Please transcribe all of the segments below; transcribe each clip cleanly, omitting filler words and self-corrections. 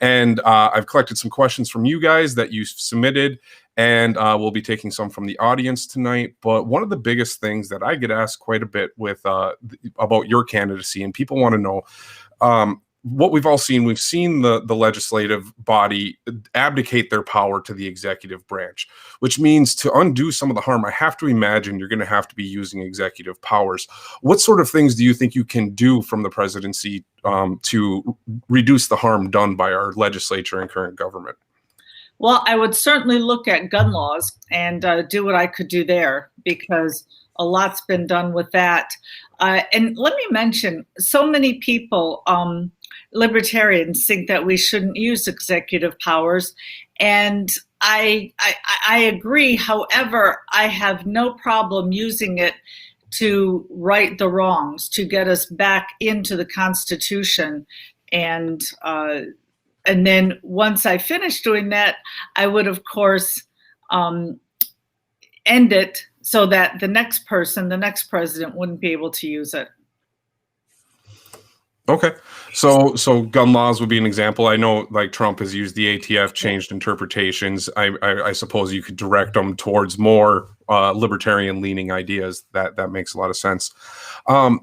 And I've collected some questions from you guys that you submitted, and we'll be taking some from the audience tonight. But one of the biggest things that I get asked quite a bit with about your candidacy, and people want to know what we've all seen. We've seen the legislative body abdicate their power to the executive branch, which means to undo some of the harm, I have to imagine you're going to have to be using executive powers. What sort of things do you think you can do from the presidency to reduce the harm done by our legislature and current government? Well, I would certainly look at gun laws and do what I could do there, because a lot's been done with that. And let me mention, so many people, libertarians, think that we shouldn't use executive powers. And I agree. However, I have no problem using it to right the wrongs, to get us back into the Constitution. And then once I finish doing that, I would, of course, end it so that the next person, the next president, wouldn't be able to use it. Okay. So gun laws would be an example. I know, like, Trump has used the ATF, changed interpretations. I suppose you could direct them towards more libertarian leaning ideas. That makes a lot of sense. A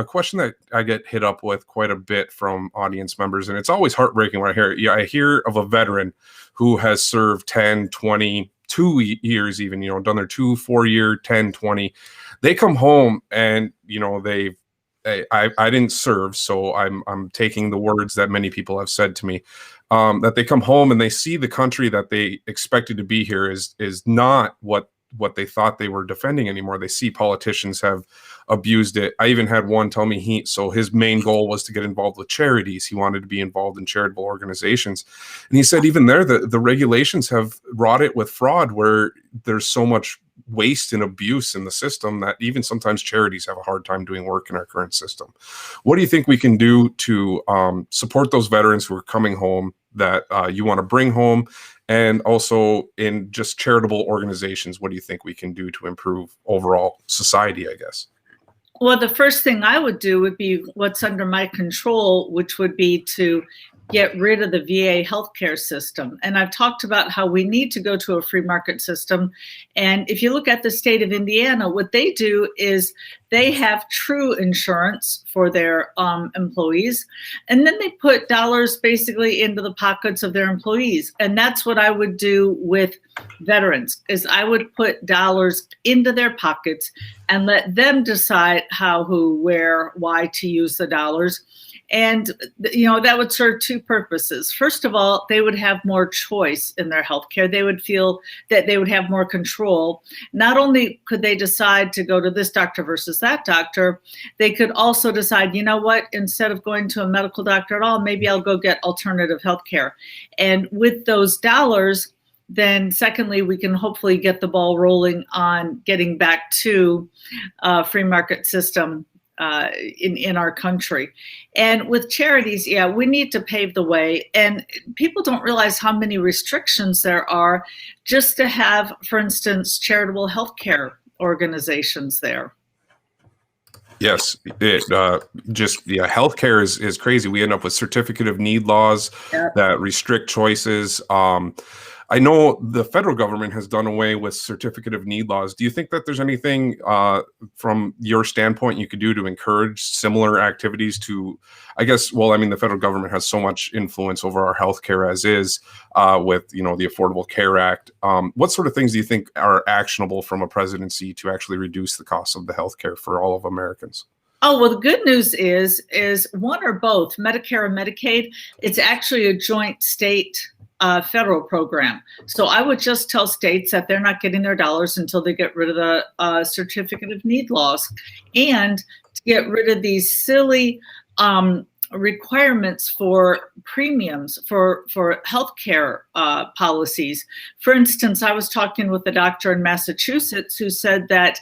question that I get hit up with quite a bit from audience members, and it's always heartbreaking when I hear it. Yeah, I hear of a veteran who has served 10, 20, 2 years even, done their 2, 4 year, 10, 20. They come home and, I didn't serve, so I'm taking the words that many people have said to me, that they come home and they see the country that they expected to be here is not what they thought they were defending anymore. They see politicians have abused it. I even had one tell me his main goal was to get involved with charities. He wanted to be involved in charitable organizations. And he said even there, the regulations have wrought it with fraud, where there's so much waste and abuse in the system that even sometimes charities have a hard time doing work in our current system. What do you think we can do to support those veterans who are coming home that you want to bring home? And also in just charitable organizations, what do you think we can do to improve overall society, I guess? Well, the first thing I would do would be what's under my control, which would be to get rid of the VA healthcare system. And I've talked about how we need to go to a free market system. And if you look at the state of Indiana, what they do is they have true insurance for their employees, and then they put dollars basically into the pockets of their employees. And that's what I would do with veterans, is I would put dollars into their pockets and let them decide how, who, where, why to use the dollars. And, that would serve two purposes. First of all, they would have more choice in their healthcare. They would feel that they would have more control. Not only could they decide to go to this doctor versus that doctor, they could also decide, instead of going to a medical doctor at all, maybe I'll go get alternative healthcare. And with those dollars, then secondly, we can hopefully get the ball rolling on getting back to a free market system in our country. And with charities, we need to pave the way. And people don't realize how many restrictions there are just to have, for instance, charitable healthcare organizations there. Yes, healthcare is crazy. We end up with certificate of need laws that restrict choices. I know the federal government has done away with certificate of need laws. Do you think that there's anything from your standpoint you could do to encourage similar activities to, the federal government has so much influence over our healthcare as is with, the Affordable Care Act. What sort of things do you think are actionable from a presidency to actually reduce the cost of the healthcare for all of Americans? Oh, well, the good news is one or both, Medicare and Medicaid, it's actually a joint state federal program. So I would just tell states that they're not getting their dollars until they get rid of the certificate of need laws, and to get rid of these silly requirements for premiums for healthcare policies. For instance, I was talking with a doctor in Massachusetts who said that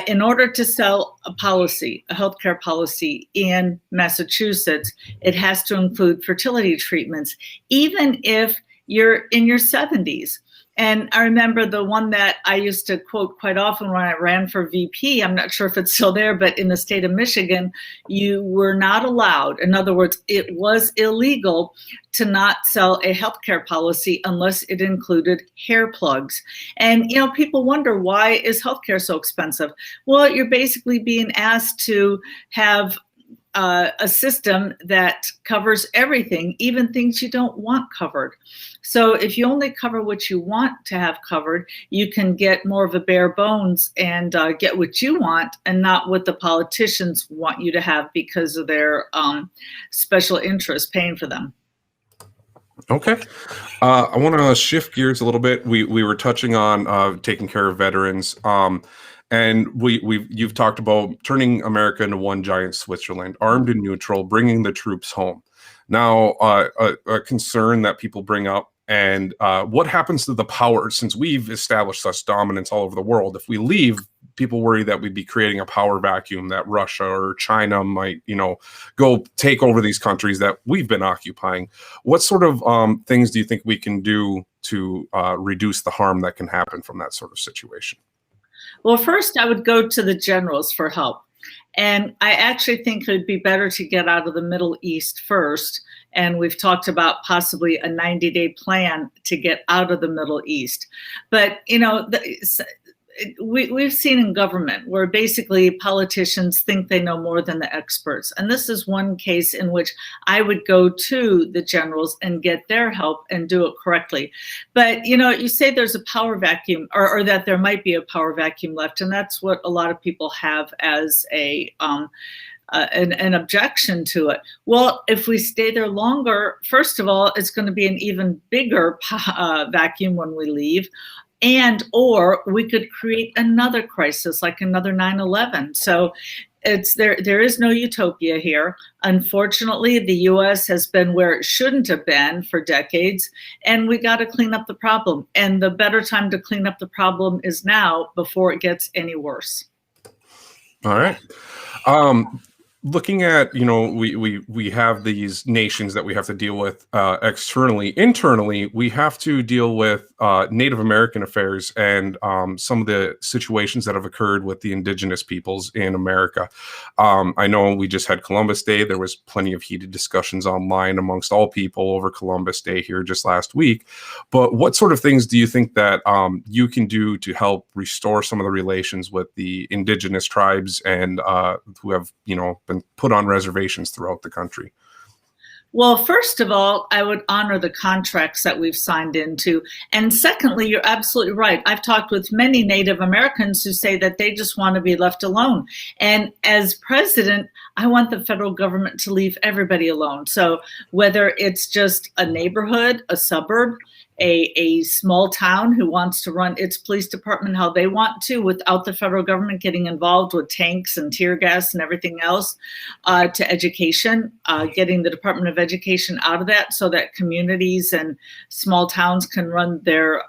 in order to sell a healthcare policy in Massachusetts, it has to include fertility treatments, even if you're in your 70s. And I remember the one that I used to quote quite often when I ran for VP, I'm not sure if it's still there, but in the state of Michigan, you were not allowed. In other words, it was illegal to not sell a healthcare policy unless it included hair plugs. And, people wonder, why is healthcare so expensive? Well, you're basically being asked to have a system that covers everything, even things you don't want covered. So if you only cover what you want to have covered, you can get more of a bare bones and get what you want and not what the politicians want you to have because of their special interest paying for them. Okay. I want to shift gears a little bit. We were touching on taking care of veterans. And you've talked about turning America into one giant Switzerland, armed and neutral, bringing the troops home. Now, a concern that people bring up, and what happens to the power, since we've established such dominance all over the world? If we leave, people worry that we'd be creating a power vacuum, that Russia or China might, go take over these countries that we've been occupying. What sort of things do you think we can do to reduce the harm that can happen from that sort of situation? Well, first, I would go to the generals for help. And I actually think it would be better to get out of the Middle East first. And we've talked about possibly a 90-day plan to get out of the Middle East. But, we've seen in government where basically politicians think they know more than the experts. And this is one case in which I would go to the generals and get their help and do it correctly. But, you say there's a power vacuum or that there might be a power vacuum left. And that's what a lot of people have as an objection to it. Well, if we stay there longer, first of all, it's going to be an even bigger vacuum when we leave. Or we could create another crisis like another 9/11. So there is no utopia here. Unfortunately, the U.S. has been where it shouldn't have been for decades, and we got to clean up the problem. And the better time to clean up the problem is now, before it gets any worse. All right. Looking at, we have these nations that we have to deal with externally. Internally, we have to deal with Native American affairs and some of the situations that have occurred with the indigenous peoples in America. I know we just had Columbus Day. There was plenty of heated discussions online amongst all people over Columbus Day here just last week. But what sort of things do you think that you can do to help restore some of the relations with the indigenous tribes and who have, been put on reservations throughout the country? Well, first of all, I would honor the contracts that we've signed into. And secondly, you're absolutely right. I've talked with many Native Americans who say that they just want to be left alone. And as president, I want the federal government to leave everybody alone. So whether it's just a neighborhood, a suburb, a small town who wants to run its police department how they want to without the federal government getting involved with tanks and tear gas and everything else, to education, getting the Department of Education out of that so that communities and small towns can run their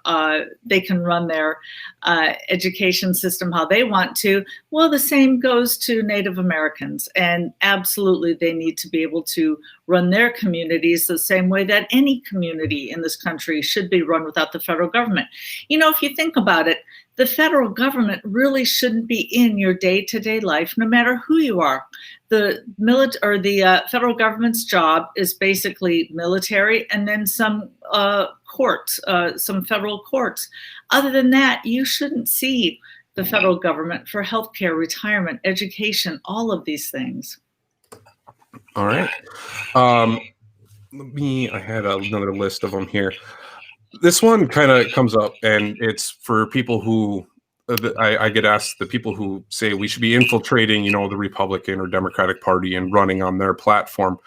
education system how they want to. Well, the same goes to Native Americans, and absolutely they need to be able to run their communities the same way that any community in this country should be run without the federal government. If you think about it, the federal government really shouldn't be in your day-to-day life, no matter who you are. The federal government's job is basically military and then some courts, some federal courts. Other than that, you shouldn't see the federal government for healthcare, retirement, education, all of these things. All right. I had another list of them here. This one kind of comes up, and it's for people who I get asked, the people who say we should be infiltrating, the Republican or Democratic Party and running on their platform.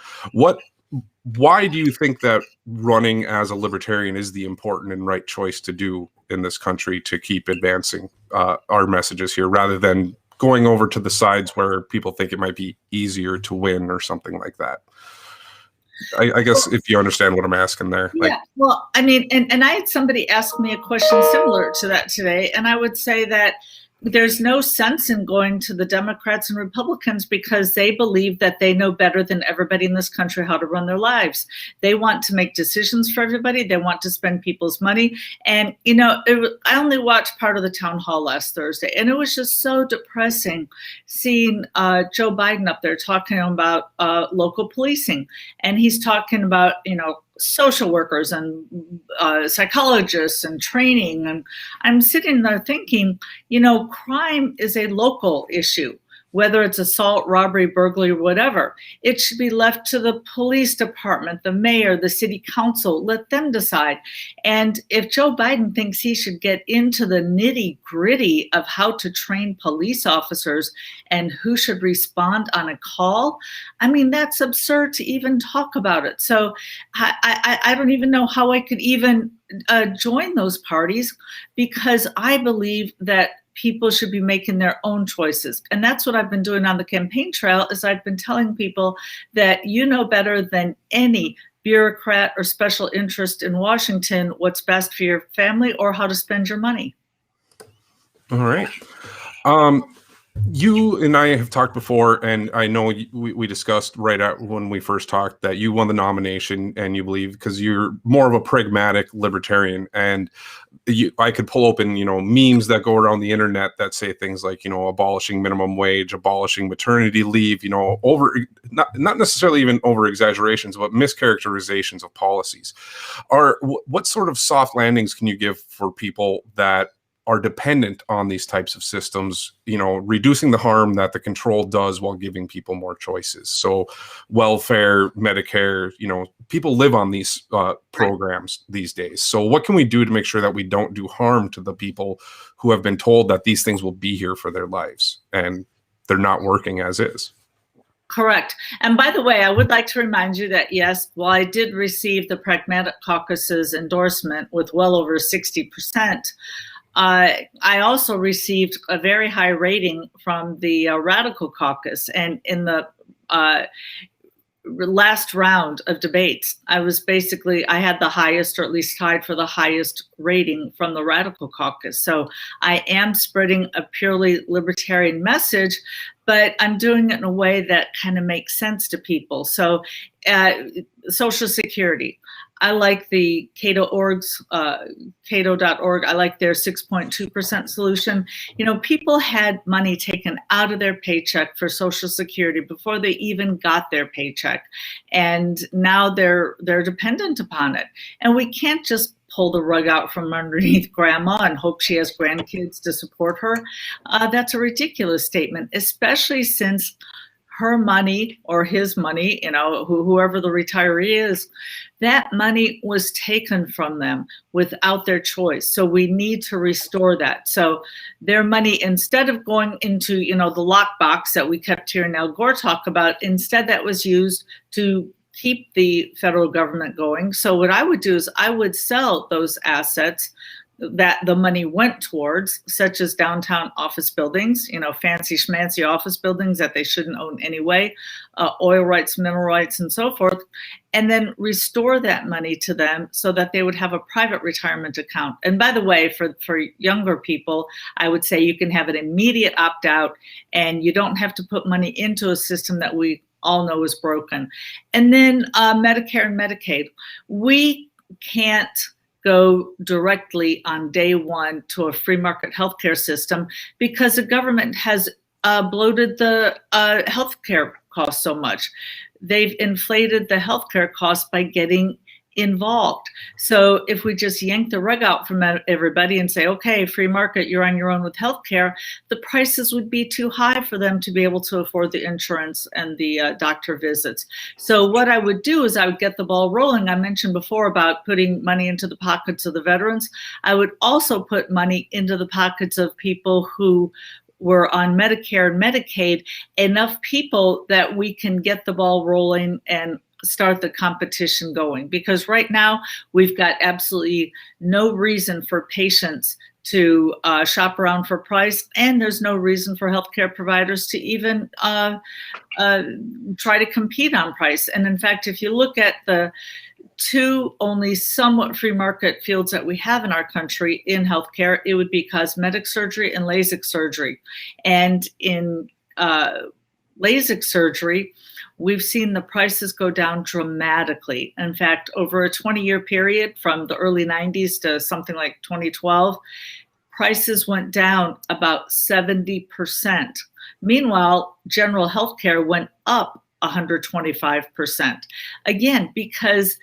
Why do you think that running as a libertarian is the important and right choice to do in this country to keep advancing our messages here, rather than going over to the sides where people think it might be easier to win or something like that? I guess if you understand what I'm asking there. Yeah, well, I mean, and I had somebody ask me a question similar to that today, and I would say that there's no sense in going to the Democrats and Republicans because they believe that they know better than everybody in this country how to run their lives. They want to make decisions for everybody. They want to spend people's money. And, I only watched part of the town hall last Thursday, and it was just so depressing seeing Joe Biden up there talking about local policing. And he's talking about, social workers and psychologists and training. And I'm sitting there thinking, crime is a local issue, whether it's assault, robbery, burglary, whatever. It should be left to the police department, the mayor, the city council, let them decide. And if Joe Biden thinks he should get into the nitty-gritty of how to train police officers and who should respond on a call, that's absurd to even talk about it. So I don't even know how I could even join those parties, because I believe that people should be making their own choices. And that's what I've been doing on the campaign trail, is I've been telling people that you know better than any bureaucrat or special interest in Washington what's best for your family or how to spend your money. All right. You and I have talked before, and I know we discussed right out when we first talked that you won the nomination, and you believe, because you're more of a pragmatic libertarian, and I could pull open, memes that go around the internet that say things like, abolishing minimum wage, abolishing maternity leave, not necessarily even over exaggerations, but mischaracterizations of policies. What sort of soft landings can you give for people that are dependent on these types of systems, reducing the harm that the control does while giving people more choices? So welfare, Medicare, people live on these programs these days. So what can we do to make sure that we don't do harm to the people who have been told that these things will be here for their lives and they're not working as is? Correct. And by the way, I would like to remind you that, yes, while I did receive the Pragmatic Caucus's endorsement with well over 60%, I also received a very high rating from the Radical Caucus. And in the last round of debates, I had the highest, or at least tied for the highest rating from the Radical Caucus. So I am spreading a purely libertarian message, but I'm doing it in a way that kind of makes sense to people. So Social Security. I like the Cato.org. I like their 6.2% solution. People had money taken out of their paycheck for Social Security before they even got their paycheck, and now they're dependent upon it. And we can't just pull the rug out from underneath grandma and hope she has grandkids to support her. That's a ridiculous statement, especially since her money or his money, whoever the retiree is, that money was taken from them without their choice. So we need to restore that. So their money, instead of going into, the lockbox that we kept hearing Al Gore talk about, instead that was used to keep the federal government going. So what I would do is I would sell those assets that the money went towards, such as downtown office buildings, fancy schmancy office buildings that they shouldn't own anyway, oil rights, mineral rights, and so forth, and then restore that money to them so that they would have a private retirement account. And by the way, for younger people, I would say you can have an immediate opt-out, and you don't have to put money into a system that we all know is broken. And then Medicare and Medicaid. We can't go directly on day one to a free market healthcare system because the government has bloated the healthcare costs so much. They've inflated the healthcare costs by getting involved. So if we just yank the rug out from everybody and say, okay, free market, you're on your own with healthcare, the prices would be too high for them to be able to afford the insurance and the doctor visits. So what I would do is I would get the ball rolling. I mentioned before about putting money into the pockets of the veterans. I would also put money into the pockets of people who were on Medicare and Medicaid, enough people that we can get the ball rolling and start the competition going. Because right now we've got absolutely no reason for patients to shop around for price, and there's no reason for healthcare providers to even try to compete on price. And in fact, if you look at the two only somewhat free market fields that we have in our country in healthcare, it would be cosmetic surgery and LASIK surgery. And in LASIK surgery, we've seen the prices go down dramatically. In fact, over a 20-year period from the early 90s to something like 2012, prices went down about 70%. Meanwhile, general healthcare went up 125%. Again, because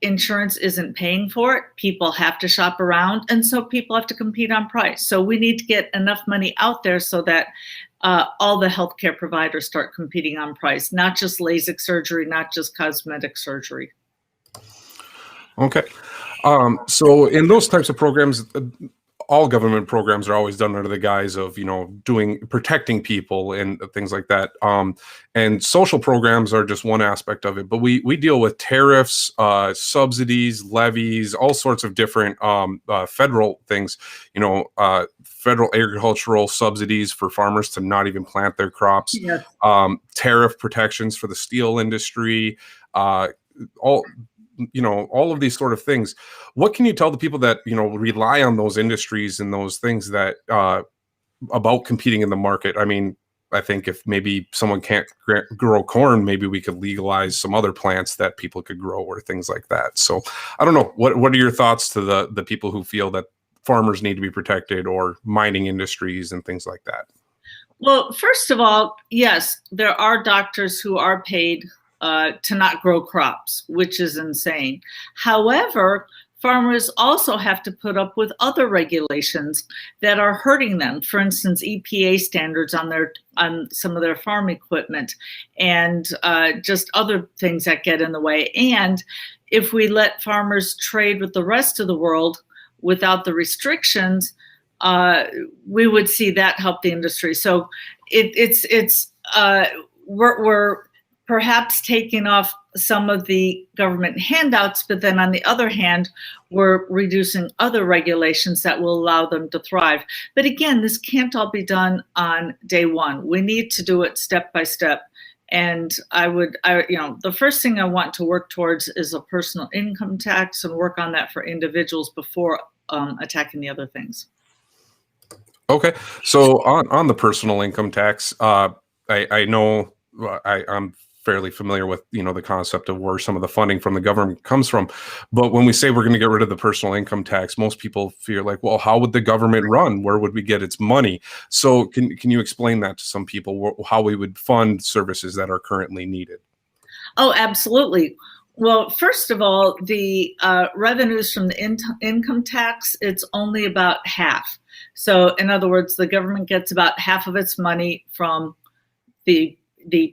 insurance isn't paying for it, people have to shop around, and so people have to compete on price. So we need to get enough money out there so that all the healthcare providers start competing on price, not just LASIK surgery, not just cosmetic surgery. Okay. So in those types of programs, all government programs are always done under the guise of, protecting people and things like that. And social programs are just one aspect of it. But we deal with tariffs, subsidies, levies, all sorts of different federal things, federal agricultural subsidies for farmers to not even plant their crops, Yes. Tariff protections for the steel industry, all of these sort of things. What can you tell the people that, rely on those industries and those things that about competing in the market? I mean, I think if maybe someone can't grow corn, maybe we could legalize some other plants that people could grow or things like that. So I don't know. What are your thoughts to the people who feel that farmers need to be protected, or mining industries and things like that? Well, first of all, yes, there are doctors who are paid to not grow crops, which is insane. However, farmers also have to put up with other regulations that are hurting them. For instance, EPA standards on some of their farm equipment, and just other things that get in the way. And if we let farmers trade with the rest of the world without the restrictions, we would see that help the industry. So we're perhaps taking off some of the government handouts, but then on the other hand, we're reducing other regulations that will allow them to thrive. But again, this can't all be done on day one. We need to do it step by step. And the first thing I want to work towards is a personal income tax, and work on that for individuals before attacking the other things. Okay. So on the personal income tax, I know I'm fairly familiar with, the concept of where some of the funding from the government comes from. But when we say we're going to get rid of the personal income tax, most people feel like, well, how would the government run? Where would we get its money? So can you explain that to some people, how we would fund services that are currently needed? Oh, absolutely. Well, first of all, the revenues from the income tax, it's only about half. So in other words, the government gets about half of its money from the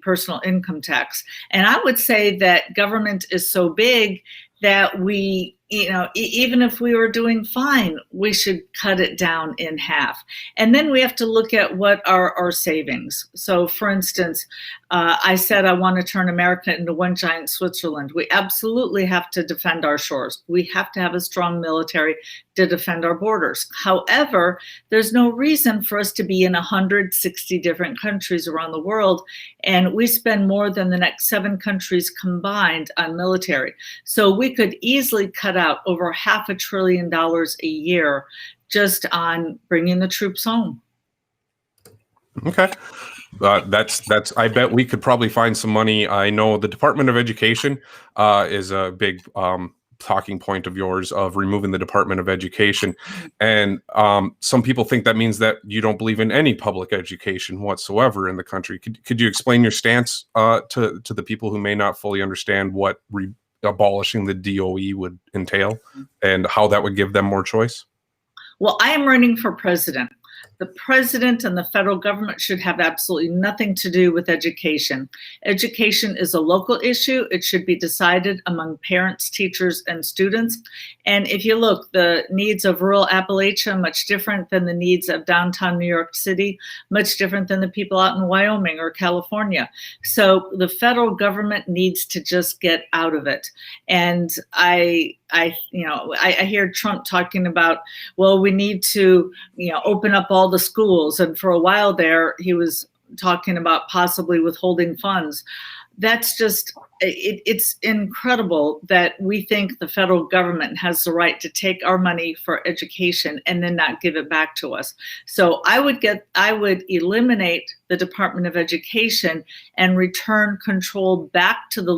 personal income tax. And I would say that government is so big that we, even if we were doing fine, we should cut it down in half. And then we have to look at what are our savings. So for instance, I said I want to turn America into one giant Switzerland. We absolutely have to defend our shores. We have to have a strong military to defend our borders. However, there's no reason for us to be in 160 different countries around the world, and we spend more than the next 7 countries combined on military. So we could easily cut out over $500 billion a year just on bringing the troops home. Okay. That's. I bet we could probably find some money. I know the Department of Education is a big talking point of yours, of removing the Department of Education, and some people think that means that you don't believe in any public education whatsoever in the country. Could you explain your stance to the people who may not fully understand what abolishing the DOE would entail and how that would give them more choice? Well, I am running for president. The president and the federal government should have absolutely nothing to do with education. Education is a local issue. It should be decided among parents, teachers, and students. And if you look, the needs of rural Appalachia, much different than the needs of downtown New York City, much different than the people out in Wyoming or California. So the federal government needs to just get out of it. And I hear Trump talking about, well, we need to, open up all the schools. And for a while there, he was talking about possibly withholding funds. that's just, it's incredible that we think the federal government has the right to take our money for education and then not give it back to us. So I would eliminate the Department of Education and return control back to the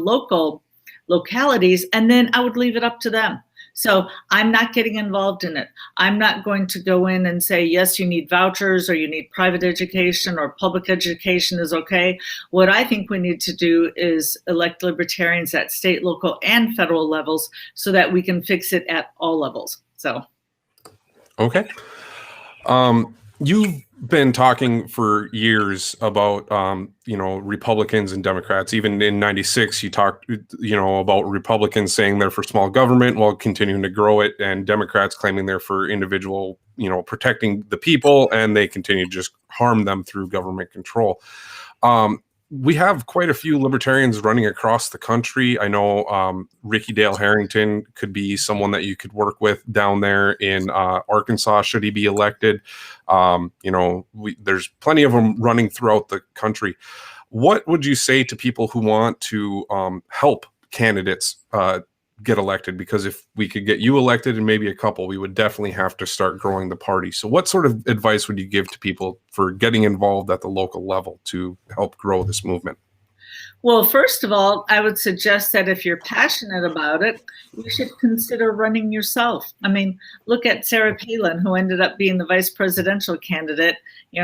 localities, and then I would leave it up to them. So I'm not getting involved in it. I'm not going to go in and say, yes, you need vouchers, or you need private education, or public education is okay. What I think we need to do is elect libertarians at state, local, and federal levels so that we can fix it at all levels. So. Okay. You've been talking for years about, Republicans and Democrats. Even in '96, you talked, about Republicans saying they're for small government while continuing to grow it, and Democrats claiming they're for individual, protecting the people, and they continue to just harm them through government control. We have quite a few libertarians running across the country. I know Ricky Dale Harrington could be someone that you could work with down there in Arkansas, should he be elected. There's plenty of them running throughout the country. What would you say to people who want to help candidates get elected? Because if we could get you elected and maybe a couple, we would definitely have to start growing the party. So what sort of advice would you give to people for getting involved at the local level to help grow this movement? Well, first of all, I would suggest that if you're passionate about it, you should consider running yourself. I mean, look at Sarah Palin, who ended up being the vice presidential candidate.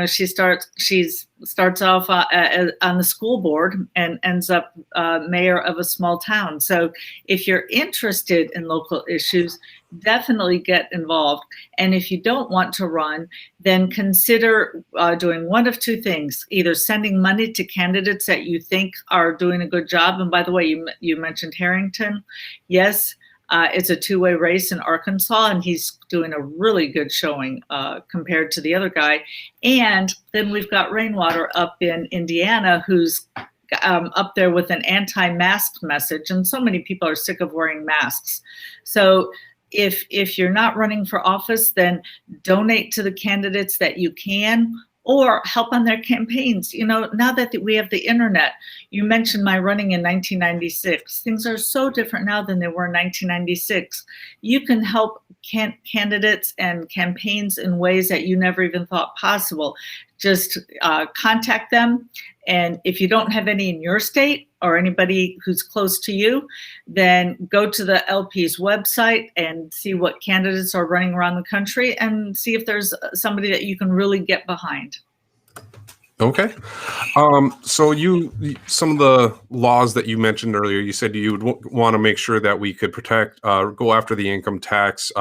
She starts off on the school board and ends up mayor of a small town. So if you're interested in local issues, definitely get involved. And if you don't want to run, then consider doing one of two things: either sending money to candidates that you think are doing a good job. And by the way, you mentioned Harrington. Yes, it's a two-way race in Arkansas, and he's doing a really good showing compared to the other guy. And then we've got Rainwater up in Indiana, who's up there with an anti-mask message. And so many people are sick of wearing masks. So if you're not running for office, then donate to the candidates that you can, or help on their campaigns. Now that we have the internet, you mentioned my running in 1996. Things are so different now than they were in 1996. You can help candidates and campaigns in ways that you never even thought possible. Just contact them. And if you don't have any in your state or anybody who's close to you, then go to the LP's website and see what candidates are running around the country and see if there's somebody that you can really get behind. Okay. So some of the laws that you mentioned earlier, you said you would want to make sure that we could protect, go after the income tax.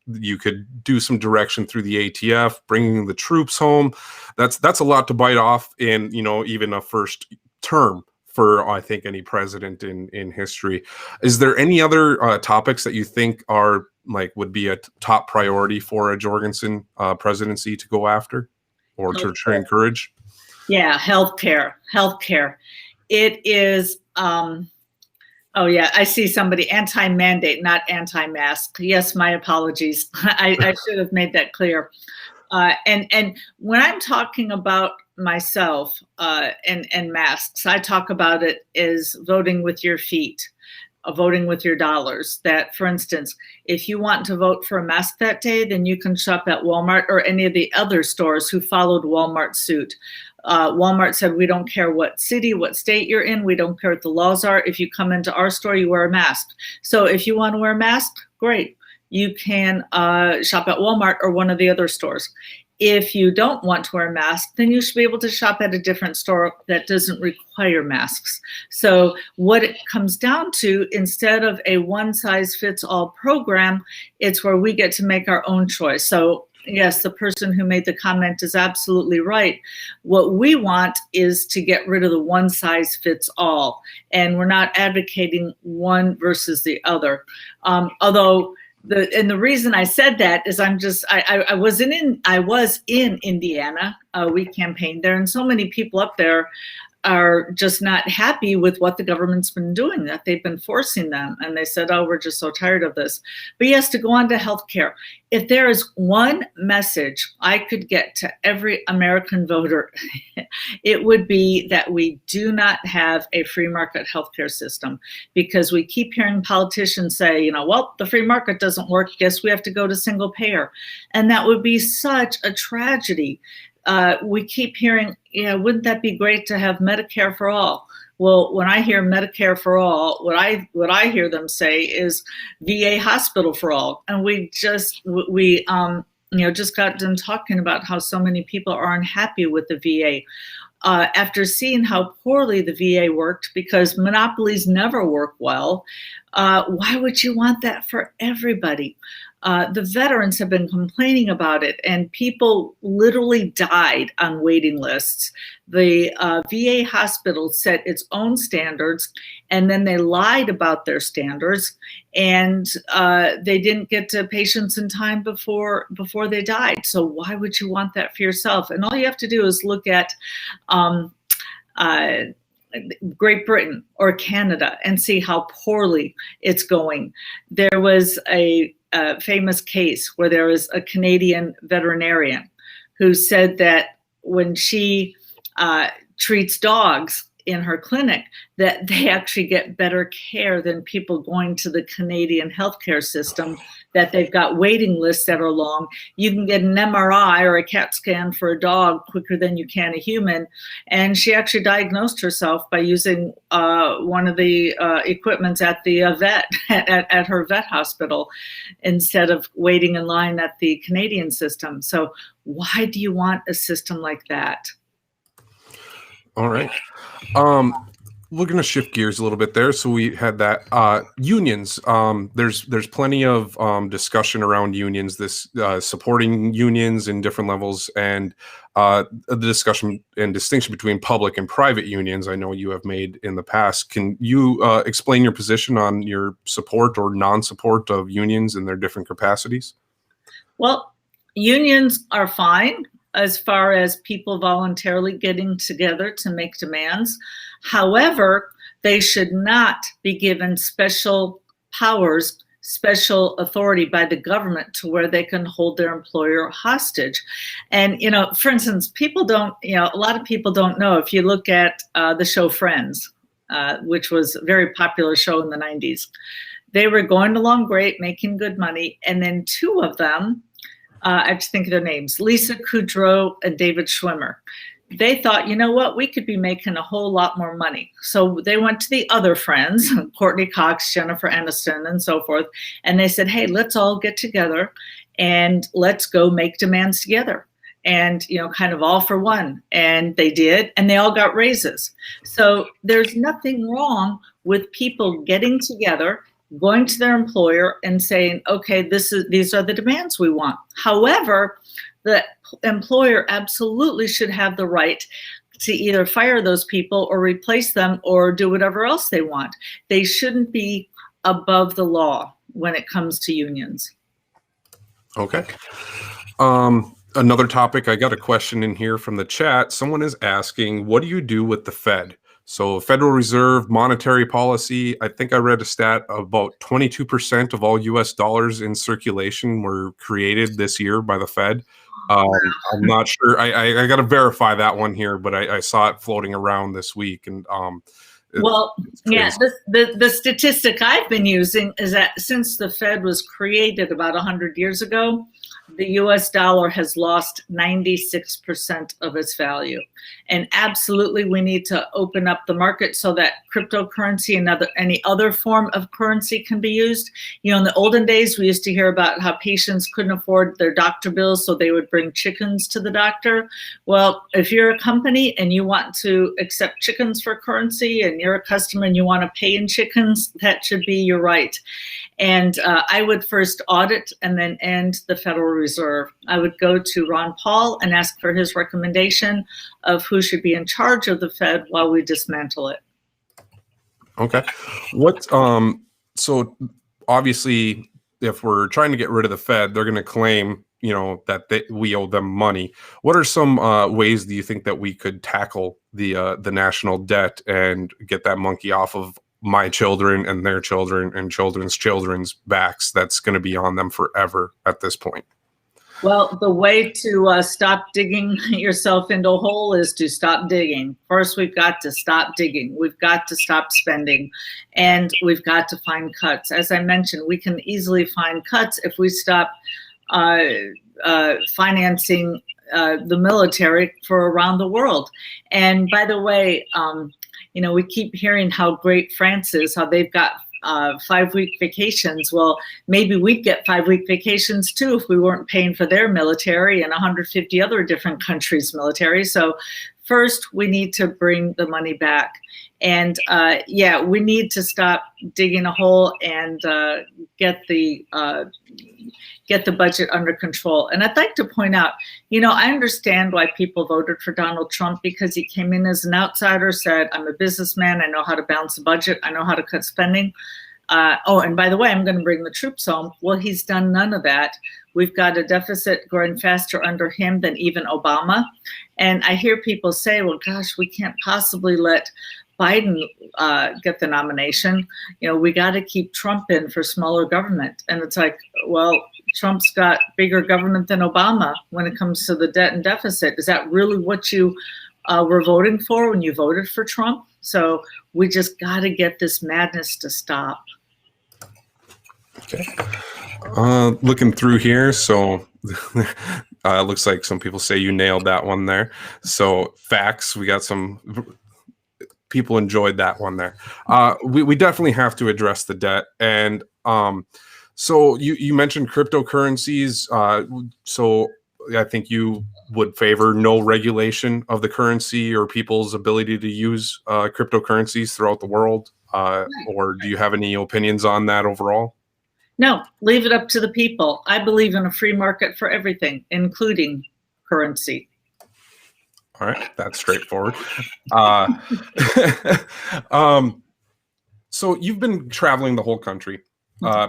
You could do some direction through the ATF, bringing the troops home. That's a lot to bite off in, even a first term for, I think, any president in history. Is there any other topics that you think would be a top priority for a Jorgensen presidency to go after or to encourage? Yeah, healthcare. It is, oh yeah, I see somebody, anti-mandate, not anti-mask. Yes, my apologies. I should have made that clear. And when I'm talking about myself and masks, I talk about it as voting with your feet, voting with your dollars. That, for instance, if you want to vote for a mask that day, then you can shop at Walmart or any of the other stores who followed Walmart's suit. Walmart said, we don't care what city, what state you're in. We don't care what the laws are. If you come into our store, you wear a mask. So if you want to wear a mask, great. You can shop at Walmart or one of the other stores. If you don't want to wear a mask, then you should be able to shop at a different store that doesn't require masks. So what it comes down to, instead of a one-size-fits-all program, it's where we get to make our own choice. So yes, the person who made the comment is absolutely right. What we want is to get rid of the one size fits all, and we're not advocating one versus the other. Although the reason I said that is I was in Indiana. We campaigned there, and so many people up there are just not happy with what the government's been doing, that they've been forcing them. And they said, oh, we're just so tired of this. But yes, to go on to healthcare, if there is one message I could get to every American voter, it would be that we do not have a free market healthcare system, because we keep hearing politicians say, you know, well, the free market doesn't work. Guess we have to go to single payer. And that would be such a tragedy. We keep hearing, yeah, wouldn't that be great to have Medicare for all? Well, when I hear Medicare for all, what I hear them say is VA hospital for all. And we just got done talking about how so many people are unhappy with the VA. After seeing how poorly the VA worked, because monopolies never work well, why would you want that for everybody? The veterans have been complaining about it, and people literally died on waiting lists. The VA hospital set its own standards, and then they lied about their standards, and they didn't get to patients in time before they died. So why would you want that for yourself? And all you have to do is look at Great Britain or Canada and see how poorly it's going. There was a famous case where there was a Canadian veterinarian who said that when she treats dogs in her clinic, that they actually get better care than people going to the Canadian healthcare system, that they've got waiting lists that are long. You can get an MRI or a CAT scan for a dog quicker than you can a human. And she actually diagnosed herself by using one of the equipments at the vet, at her vet hospital, instead of waiting in line at the Canadian system. So why do you want a system like that? All right. We're going to shift gears a little bit there. So we had that unions. There's plenty of discussion around unions, this supporting unions in different levels, and the discussion and distinction between public and private unions. I know you have made in the past. Can you explain your position on your support or non-support of unions in their different capacities? Well, unions are fine as far as people voluntarily getting together to make demands. However, they should not be given special powers, special authority by the government to where they can hold their employer hostage. And, you know, for instance, a lot of people don't know, if you look at the show Friends, which was a very popular show in the 90s, they were going along great, making good money. And then two of them, I have to think of their names, Lisa Kudrow and David Schwimmer. They thought, you know what, we could be making a whole lot more money. So they went to the other friends, Courtney Cox, Jennifer Aniston, and so forth. And they said, hey, let's all get together and let's go make demands together. And, you know, kind of all for one. And they did, and they all got raises. So there's nothing wrong with people getting together, going to their employer and saying, okay, these are the demands we want. However, the employer absolutely should have the right to either fire those people or replace them or do whatever else they want. They shouldn't be above the law when it comes to unions. Okay. Another topic, I got a question in here from the chat. Someone is asking, what do you do with the Fed? So Federal Reserve monetary policy, I think I read a stat about 22% of all US dollars in circulation were created this year by the Fed. I'm not sure. I got to verify that one here, but I saw it floating around this week. And well, yeah, the statistic I've been using is that since the Fed was created about 100 years ago, the US dollar has lost 96% of its value. And absolutely, we need to open up the market so that cryptocurrency and any other form of currency can be used. You know, in the olden days, we used to hear about how patients couldn't afford their doctor bills, so they would bring chickens to the doctor. Well, if you're a company and you want to accept chickens for currency and you're a customer and you want to pay in chickens, that should be your right. And I would first audit and then end the Federal Reserve. I would go to Ron Paul and ask for his recommendation of who should be in charge of the Fed while we dismantle it. Okay. So obviously, if we're trying to get rid of the Fed, they're going to claim, we owe them money. What are some ways do you think that we could tackle the national debt and get that monkey off of my children and their children and children's children's backs that's going to be on them forever at this point? Well, the way to stop digging yourself into a hole is to stop digging. First, we've got to stop digging. We've got to stop spending, and we've got to find cuts. As I mentioned, we can easily find cuts if we stop financing the military for around the world. And by the way, we keep hearing how great France is, how they've got 5-week vacations. Well, maybe we'd get 5-week vacations too if we weren't paying for their military and 150 other different countries' military. So first, we need to bring the money back. And we need to stop digging a hole and get the budget under control. And I'd like to point out, I understand why people voted for Donald Trump, because he came in as an outsider, said, I'm a businessman, I know how to balance the budget, I know how to cut spending. And by the way, I'm going to bring the troops home. Well, he's done none of that. We've got a deficit growing faster under him than even Obama. And I hear people say, well, gosh, we can't possibly let Biden get the nomination. We got to keep Trump in for smaller government. And it's like, well, Trump's got bigger government than Obama when it comes to the debt and deficit. Is that really what you were voting for when you voted for Trump? So we just got to get this madness to stop. Okay. Looking through here, so looks like some people say you nailed that one there. So facts, we got some people enjoyed that one there. We definitely have to address the debt. And so you mentioned cryptocurrencies. So I think you would favor no regulation of the currency or people's ability to use cryptocurrencies throughout the world. Or do you have any opinions on that overall? No, leave it up to the people. I believe in a free market for everything, including currency. All right, that's straightforward. So you've been traveling the whole country.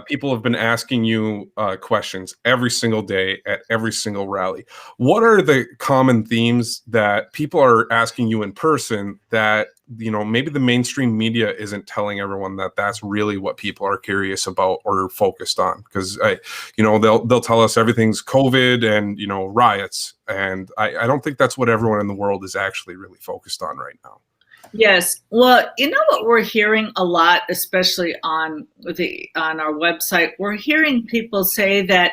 People have been asking you questions every single day at every single rally. What are the common themes that people are asking you in person that, maybe the mainstream media isn't telling everyone that that's really what people are curious about or focused on? Because, they'll tell us everything's COVID and, riots. And I don't think that's what everyone in the world is actually really focused on right now. Yes. Well, what we're hearing a lot, especially on our website, we're hearing people say that,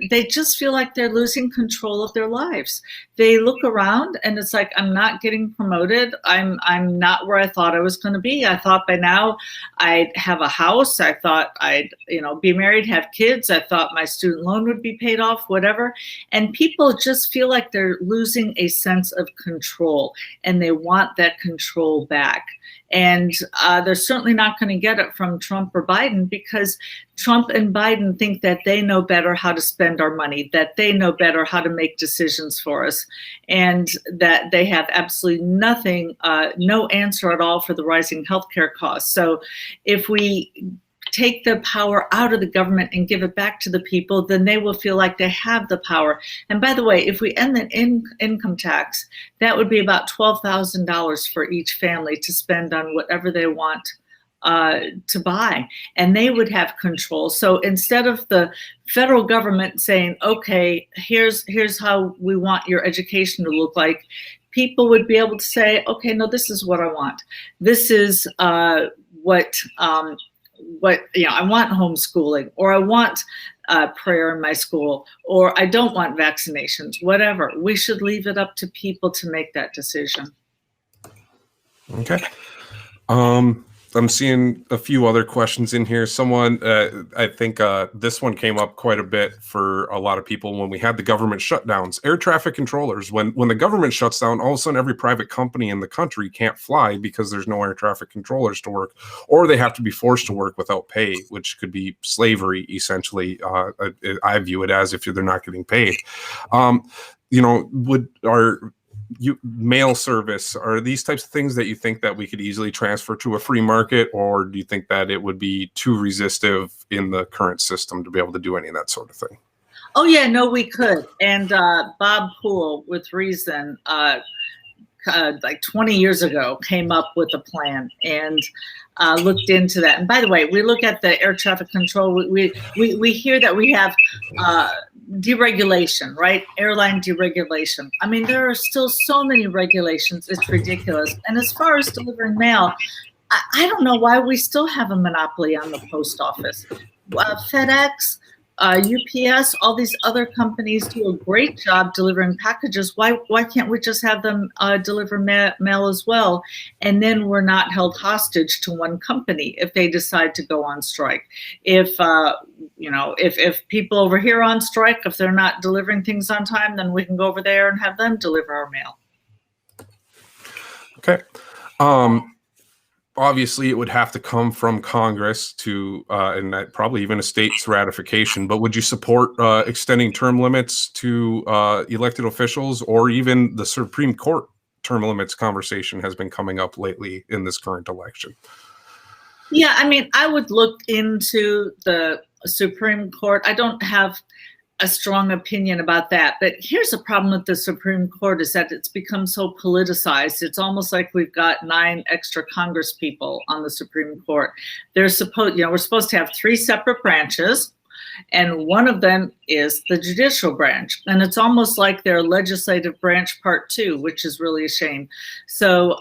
they just feel like they're losing control of their lives. They look around and it's like, I'm not getting promoted. I'm not where I thought I was going to be. I thought by now I'd have a house. I thought I'd, be married, have kids. I thought my student loan would be paid off, whatever. And people just feel like they're losing a sense of control, and they want that control back. And they're certainly not going to get it from Trump or Biden, because Trump and Biden think that they know better how to spend our money, that they know better how to make decisions for us, and that they have absolutely nothing, no answer at all for the rising healthcare costs. So if we take the power out of the government and give it back to the people, then they will feel like they have the power. And by the way, if we end the income tax, that would be about $12,000 for each family to spend on whatever they want to buy, and they would have control. So instead of the federal government saying, okay, here's how we want your education to look like, people would be able to say, okay, no, this is what I want. This is what I want homeschooling, or I want prayer in my school, or I don't want vaccinations, whatever. We should leave it up to people to make that decision. Okay. I'm seeing a few other questions in here. Someone, I think this one came up quite a bit for a lot of people when we had the government shutdowns. Air traffic controllers, when the government shuts down, all of a sudden every private company in the country can't fly because there's no air traffic controllers to work, or they have to be forced to work without pay, which could be slavery, essentially. I view it as, if they're not getting paid. Mail service, are these types of things that you think that we could easily transfer to a free market, or do you think that it would be too resistive in the current system to be able to do any of that sort of thing? Oh yeah, no, we could. And Bob Poole, with Reason, like 20 years ago, came up with a plan and looked into that. And by the way, we look at the air traffic control. We hear that we have deregulation, right? Airline deregulation. I mean, there are still so many regulations. It's ridiculous. And as far as delivering mail, I don't know why we still have a monopoly on the post office. FedEx, UPS, all these other companies do a great job delivering packages. Why can't we just have them deliver mail as well? And then we're not held hostage to one company if they decide to go on strike. If if people over here on strike, if they're not delivering things on time, then we can go over there and have them deliver our mail. Okay. Obviously, it would have to come from Congress to, and that probably even a state's ratification. But would you support extending term limits to elected officials, or even the Supreme Court term limits conversation has been coming up lately in this current election? Yeah, I mean, I would look into the Supreme Court. I don't have a strong opinion about that. But here's the problem with the Supreme Court is that it's become so politicized. It's almost like we've got 9 extra Congress people on the Supreme Court. We're supposed to have 3 separate branches, and one of them is the judicial branch. And it's almost like their legislative branch part 2, which is really a shame. So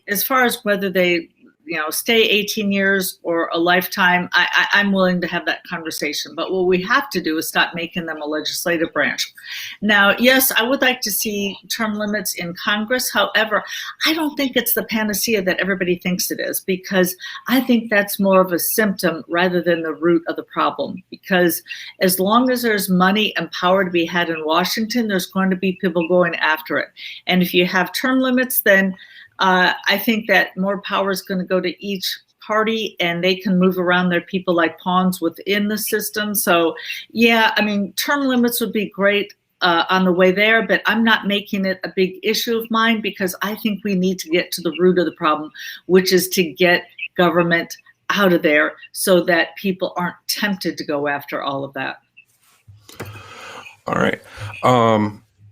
as far as whether they stay 18 years or a lifetime, I'm willing to have that conversation. But what we have to do is stop making them a legislative branch. Now, yes, I would like to see term limits in Congress. However, I don't think it's the panacea that everybody thinks it is, because I think that's more of a symptom rather than the root of the problem. Because as long as there's money and power to be had in Washington, there's going to be people going after it. And if you have term limits, then I think that more power is going to go to each party, and they can move around their people like pawns within the system. So, yeah, I mean, term limits would be great on the way there, but I'm not making it a big issue of mine, because I think we need to get to the root of the problem, which is to get government out of there so that people aren't tempted to go after all of that. All right.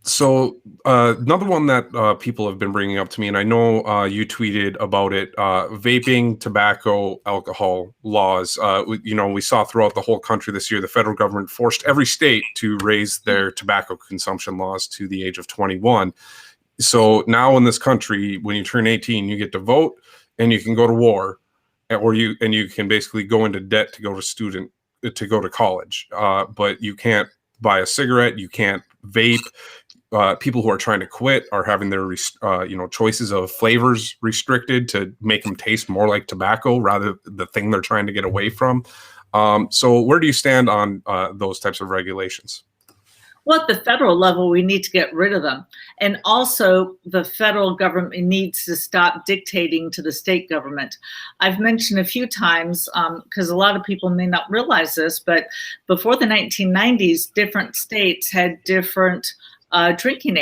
So another one that people have been bringing up to me, and I know you tweeted about it, vaping, tobacco, alcohol laws. We saw throughout the whole country this year, the federal government forced every state to raise their tobacco consumption laws to the age of 21. So now in this country, when you turn 18, you get to vote, and you can go to war, or you can basically go into debt to go to college. But you can't buy a cigarette, you can't vape. People who are trying to quit are having their choices of flavors restricted to make them taste more like tobacco rather the thing they're trying to get away from. So where do you stand on those types of regulations? Well, at the federal level, we need to get rid of them. And also, the federal government needs to stop dictating to the state government. I've mentioned a few times, because a lot of people may not realize this, but before the 1990s, different states had different drinking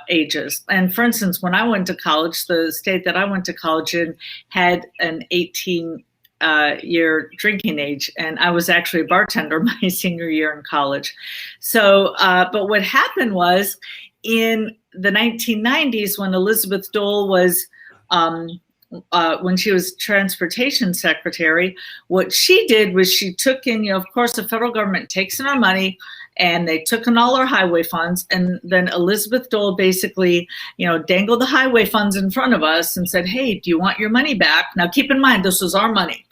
ages. And for instance, when I went to college, the state that I went to college in had an 18-year drinking age, and I was actually a bartender my senior year in college. So, but what happened was, in the 1990s, when Elizabeth Dole was when she was transportation secretary, what she did was she took in, of course, the federal government takes in our money, and they took in all our highway funds. And then Elizabeth Dole basically, dangled the highway funds in front of us and said, hey, do you want your money back? Now, keep in mind, this was our money.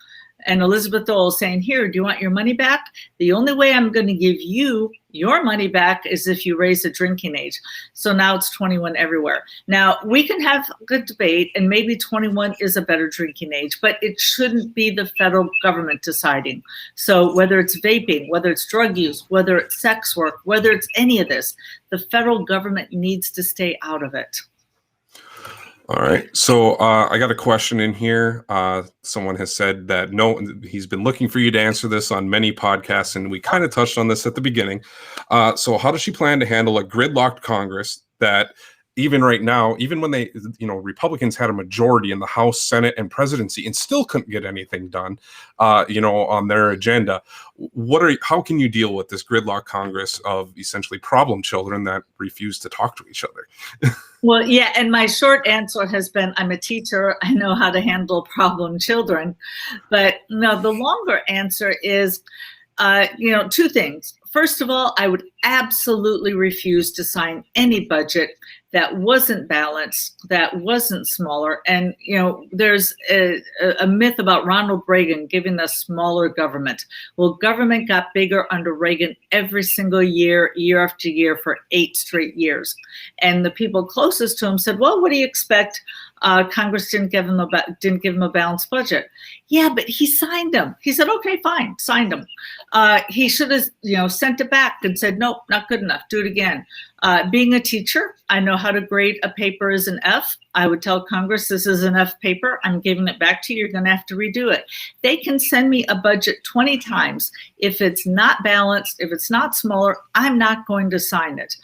And Elizabeth Dole saying, here, do you want your money back? The only way I'm going to give you your money back is if you raise the drinking age. So now it's 21 everywhere. Now, we can have a good debate, and maybe 21 is a better drinking age, but it shouldn't be the federal government deciding. So whether it's vaping, whether it's drug use, whether it's sex work, whether it's any of this, the federal government needs to stay out of it. All right. So I got a question in here. Someone has said that he's been looking for you to answer this on many podcasts, and we kind of touched on this at the beginning. So how does she plan to handle a gridlocked Congress that even right now, even when they, Republicans had a majority in the House, Senate, and presidency and still couldn't get anything done, on their agenda. How can you deal with this gridlock Congress of essentially problem children that refuse to talk to each other? Well, yeah, and my short answer has been, I'm a teacher. I know how to handle problem children. But no, the longer answer is, two things. First of all, I would absolutely refuse to sign any budget that wasn't balanced, that wasn't smaller. And, there's a myth about Ronald Reagan giving us smaller government. Well, government got bigger under Reagan every single year, year after year, for 8 straight years. And the people closest to him said, well, what do you expect? Congress didn't give him a balanced budget. Yeah, but he signed them. He said, okay, fine, signed them. He should have, sent it back and said, nope, not good enough. Do it again. Being a teacher, I know how to grade a paper as an F. I would tell Congress, this is an F paper. I'm giving it back to you. You're going to have to redo it. They can send me a budget 20 times. If it's not balanced, if it's not smaller, I'm not going to sign it.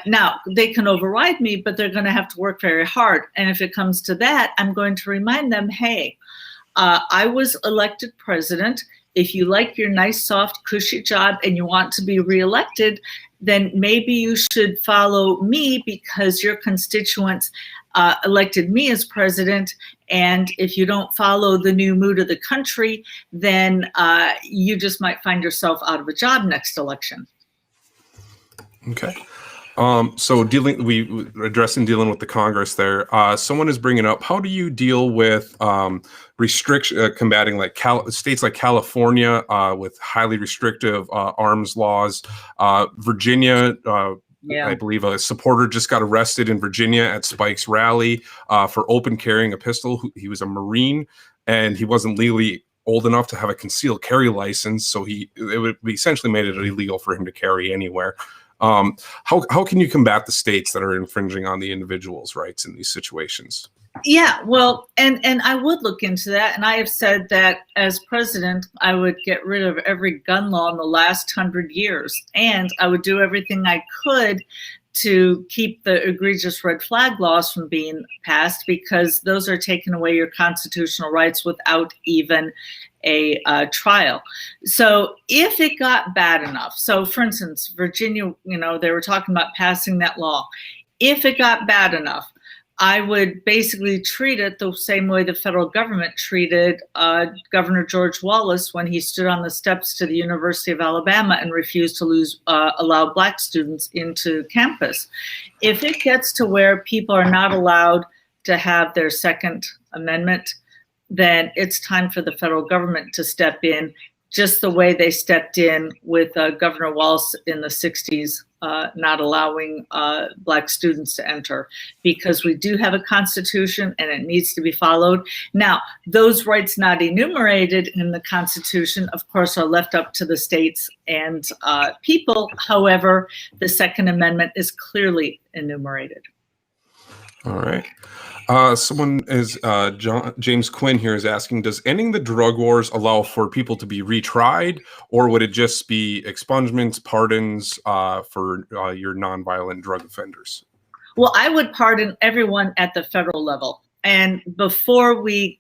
Now, they can override me, but they're going to have to work very hard. And if it comes to that, I'm going to remind them, hey, I was elected president. If you like your nice, soft, cushy job and you want to be reelected, then maybe you should follow me because your constituents elected me as president. And if you don't follow the new mood of the country, then you just might find yourself out of a job next election. Okay. So dealing with the Congress there, someone is bringing up, how do you deal with combating like states like California with highly restrictive arms laws, Virginia? Yeah. I believe a supporter just got arrested in Virginia at Spike's rally for open carrying a pistol. He was a Marine and he wasn't legally old enough to have a concealed carry license, so it essentially made it illegal for him to carry anywhere. How can you combat the states that are infringing on the individual's rights in these situations? Yeah, well, and I would look into that. And I have said that as president, I would get rid of every gun law in the last 100 years. And I would do everything I could to keep the egregious red flag laws from being passed, because those are taking away your constitutional rights without even a trial. So if it got bad enough, so for instance, Virginia, they were talking about passing that law. If it got bad enough, I would basically treat it the same way the federal government treated Governor George Wallace when he stood on the steps to the University of Alabama and refused to allow Black students into campus. If it gets to where people are not allowed to have their Second Amendment, then it's time for the federal government to step in, just the way they stepped in with Governor Wallace in the 60s, not allowing Black students to enter, because we do have a constitution and it needs to be followed. Now, those rights not enumerated in the Constitution, of course, are left up to the states and people. However, the Second Amendment is clearly enumerated. All right. Someone is James Quinn here is asking, does ending the drug wars allow for people to be retried, or would it just be expungements, pardons for your nonviolent drug offenders? Well, I would pardon everyone at the federal level. And before we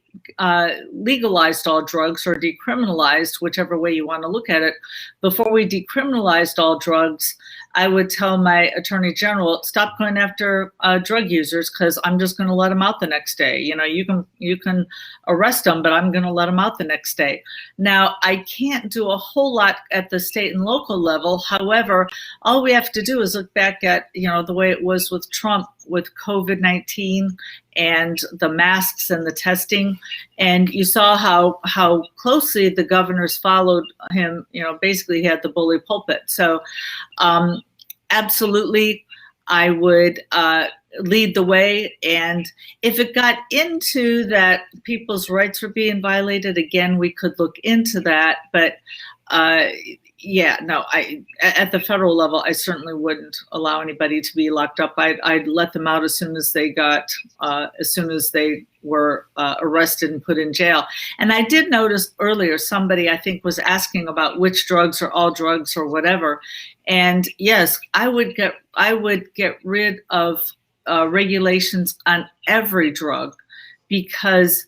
legalized all drugs, or decriminalized, whichever way you want to look at it, before we decriminalized all drugs, I would tell my attorney general, stop going after drug users, because I'm just going to let them out the next day. You can arrest them, but I'm going to let them out the next day. Now, I can't do a whole lot at the state and local level. However, all we have to do is look back at, the way it was with Trump with COVID-19 and the masks and the testing. And you saw how closely the governors followed him. Basically he had the bully pulpit. So absolutely, I would lead the way. And if it got into that people's rights were being violated, again, we could look into that. But at the federal level, I certainly wouldn't allow anybody to be locked up. I'd let them out as soon as they were arrested and put in jail. And I did notice earlier, somebody I think was asking about which drugs or all drugs or whatever. And yes, I would get rid of regulations on every drug, because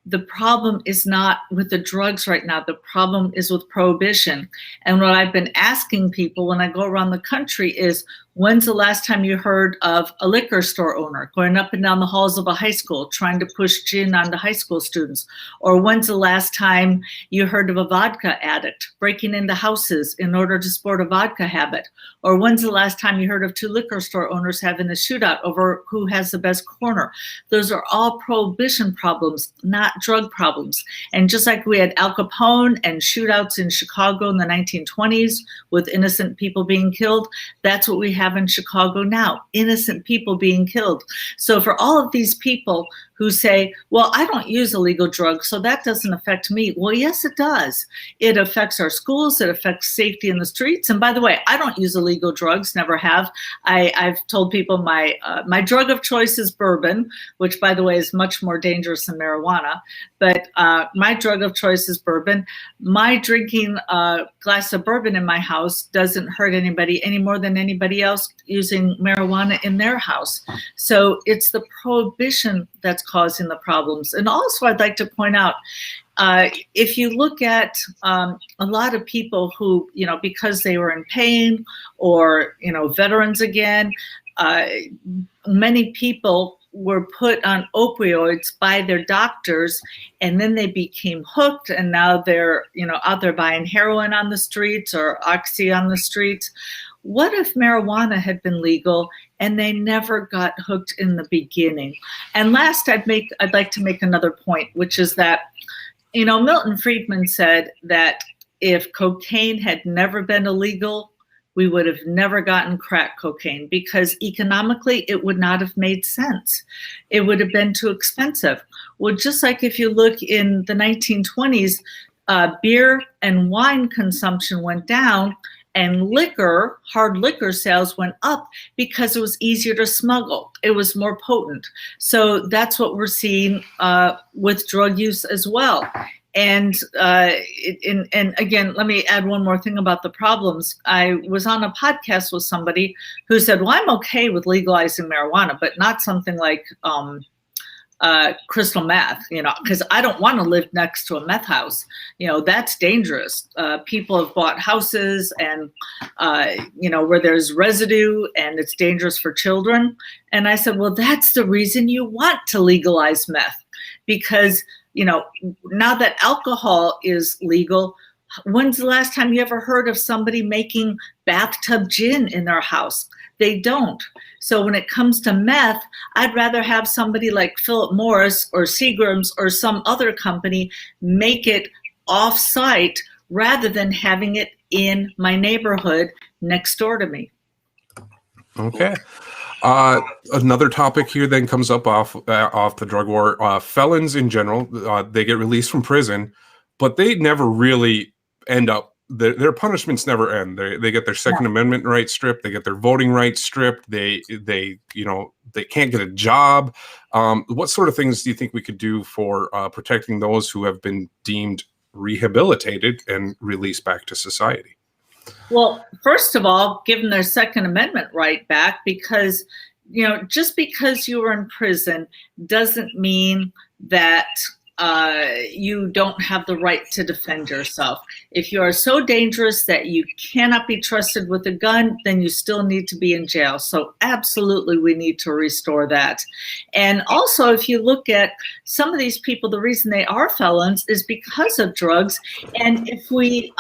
the problem is not with the drugs right now. The problem is with prohibition. And what I've been asking people when I go around the country is, when's the last time you heard of a liquor store owner going up and down the halls of a high school trying to push gin onto high school students? Or when's the last time you heard of a vodka addict breaking into houses in order to sport a vodka habit? Or when's the last time you heard of two liquor store owners having a shootout over who has the best corner? Those are all prohibition problems, not drug problems. And just like we had Al Capone and shootouts in Chicago in the 1920s with innocent people being killed, that's what we have in Chicago now, innocent people being killed. So for all of these people who say, well, I don't use illegal drugs, so that doesn't affect me. Well, yes, it does. It affects our schools. It affects safety in the streets. And by the way, I don't use illegal drugs, never have. I've told people my drug of choice is bourbon, which, by the way, is much more dangerous than marijuana. But my drug of choice is bourbon. My drinking a glass of bourbon in my house doesn't hurt anybody any more than anybody else using marijuana in their house. So it's the prohibition that's causing the problems. And also, I'd like to point out, if you look at a lot of people who, because they were in pain or, veterans again, many people were put on opioids by their doctors, and then they became hooked, and now they're, out there buying heroin on the streets or oxy on the streets. What if marijuana had been legal and they never got hooked in the beginning? And last, I'd like to make another point, which is that, Milton Friedman said that if cocaine had never been illegal, we would have never gotten crack cocaine, because economically it would not have made sense. It would have been too expensive. Well, just like if you look in the 1920s, beer and wine consumption went down, and liquor, hard liquor sales went up because it was easier to smuggle. It was more potent. So that's what we're seeing with drug use as well. And again, let me add one more thing about the problems. I was on a podcast with somebody who said, well, I'm okay with legalizing marijuana, but not something like crystal meth, because I don't want to live next to a meth house. That's dangerous. People have bought houses and, where there's residue, and it's dangerous for children. And I said, well, that's the reason you want to legalize meth, because, now that alcohol is legal, when's the last time you ever heard of somebody making bathtub gin in their house? They don't. So when it comes to meth, I'd rather have somebody like Philip Morris or Seagram's or some other company make it off-site rather than having it in my neighborhood next door to me. Okay. Another topic here then comes up off the drug war. Felons in general, they get released from prison, but they never really end up. Their punishments never end. They get their Second Amendment rights stripped. They get their voting rights stripped. They can't get a job. What sort of things do you think we could do for protecting those who have been deemed rehabilitated and released back to society? Well, first of all, give them their Second Amendment right back, because, just because you were in prison doesn't mean that you don't have the right to defend yourself. If you are so dangerous that you cannot be trusted with a gun, then you still need to be in jail. So absolutely, we need to restore that. And also, if you look at some of these people, the reason they are felons is because of drugs. And if we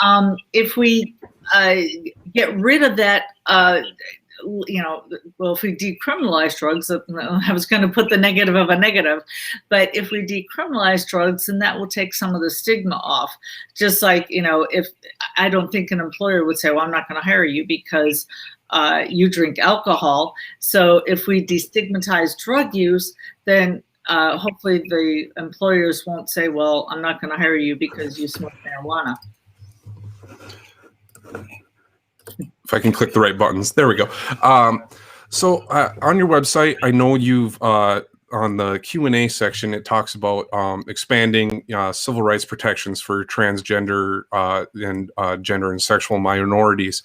get rid of that, if we decriminalize drugs, I was going to put the negative of a negative, but if we decriminalize drugs, then that will take some of the stigma off. Just like, if I don't think an employer would say, well, I'm not going to hire you because you drink alcohol. So if we destigmatize drug use, then hopefully the employers won't say, well, I'm not going to hire you because you smoke marijuana. If I can click the right buttons. There we go. So on your website, I know you've on the Q&A section, it talks about expanding civil rights protections for transgender and gender and sexual minorities.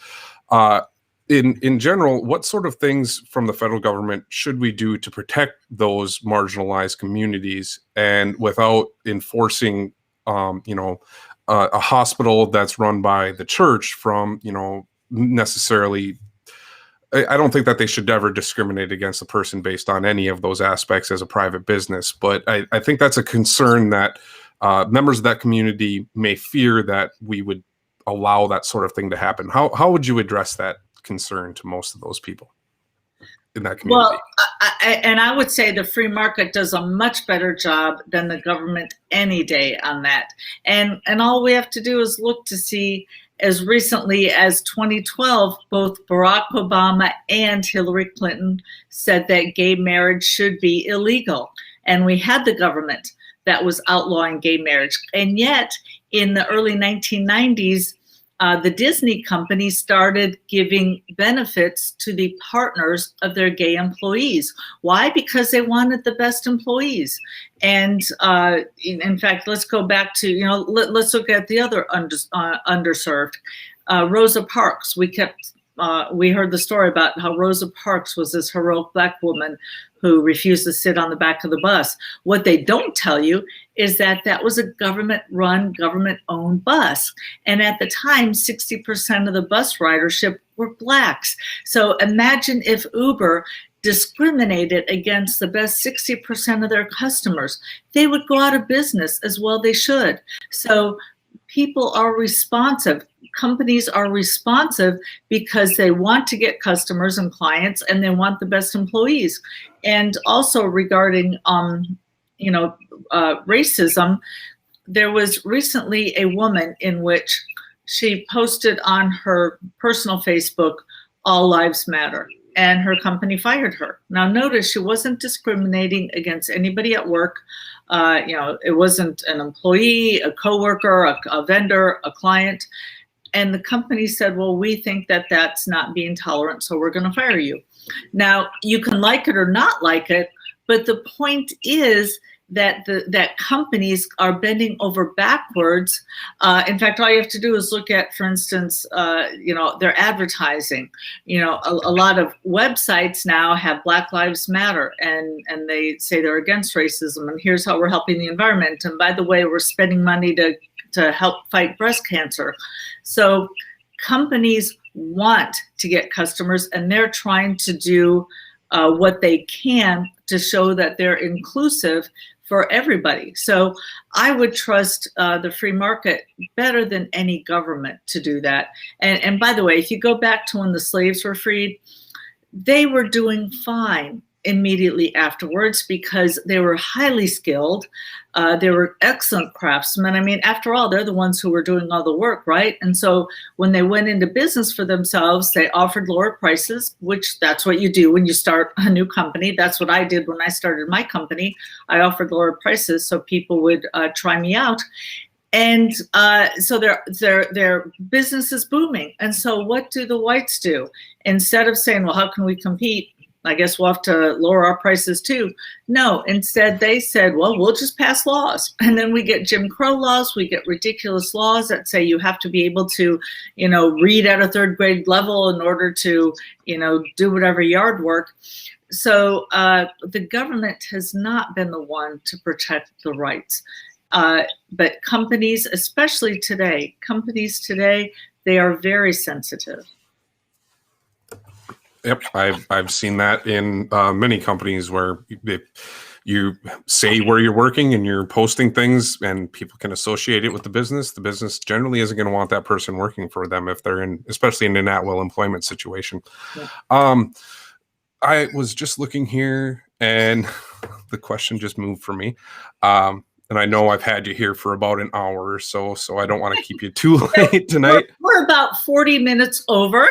in general, what sort of things from the federal government should we do to protect those marginalized communities, and without enforcing, a hospital that's run by the church from, necessarily. I don't think that they should ever discriminate against a person based on any of those aspects as a private business, but I think that's a concern that members of that community may fear, that we would allow that sort of thing to happen. How would you address that concern to most of those people in that community? Well, I would say the free market does a much better job than the government any day on that. And all we have to do is look to see, as recently as 2012, both Barack Obama and Hillary Clinton said that gay marriage should be illegal. And we had the government that was outlawing gay marriage. And yet, in the early 1990s, the Disney company started giving benefits to the partners of their gay employees. Why? Because they wanted the best employees. And in fact, let's go back to, let's look at the other underserved. Rosa Parks. We heard the story about how Rosa Parks was this heroic Black woman who refused to sit on the back of the bus. What they don't tell you is that that was a government-run, government-owned bus. And at the time, 60% of the bus ridership were Blacks. So imagine if Uber discriminated against the best 60% of their customers. They would go out of business, as well they should. So people are responsive. Companies are responsive because they want to get customers and clients, and they want the best employees. And also regarding, racism, there was recently a woman in which she posted on her personal Facebook, "All Lives Matter," and her company fired her. Now notice, she wasn't discriminating against anybody at work. It wasn't an employee, a coworker, a vendor, a client. And the company said, well, we think that that's not being tolerant, so we're going to fire you. Now, you can like it or not like it, but the point is that that companies are bending over backwards. In fact, all you have to do is look at, for instance, their advertising. A lot of websites now have Black Lives Matter, and they say they're against racism, and here's how we're helping the environment. And by the way, we're spending money to help fight breast cancer. So companies want to get customers, and they're trying to do what they can to show that they're inclusive for everybody. So I would trust the free market better than any government to do that. And by the way, if you go back to when the slaves were freed, they were doing fine immediately afterwards because they were highly skilled. They were excellent craftsmen. I mean, after all, they're the ones who were doing all the work, right? And so when they went into business for themselves, they offered lower prices, which that's what you do when you start a new company. That's what I did when I started my company. I offered lower prices so people would try me out. And so their business is booming. And so what do the whites do? Instead of saying, well, how can we compete? I guess we'll have to lower our prices too. No, instead they said, well, we'll just pass laws. And then we get Jim Crow laws. We get ridiculous laws that say you have to be able to, read at a third grade level in order to, do whatever yard work. So the government has not been the one to protect the rights. But companies, especially today, they are very sensitive. Yep, I've seen that in many companies where you say where you're working and you're posting things and people can associate it with the business. The business generally isn't going to want that person working for them if they're especially in an at-will employment situation. Yeah. I was just looking here and the question just moved for me. And I know I've had you here for about an hour or so I don't want to keep you too late tonight. We're about 40 minutes over.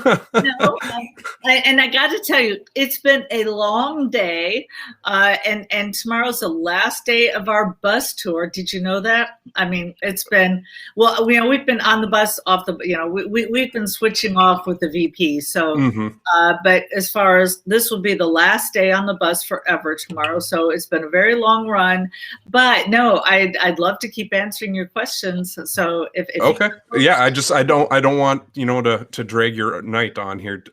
And I got to tell you, it's been a long day. And tomorrow's the last day of our bus tour. Did you know that? I mean, it's been, well, we've been on the bus off the, we've been switching off with the VP. So, but as far as this will be the last day on the bus forever tomorrow. So it's been a very long run. But no, I'd love to keep answering your questions. So if okay, yeah, I just I don't want, you know, to drag your night on here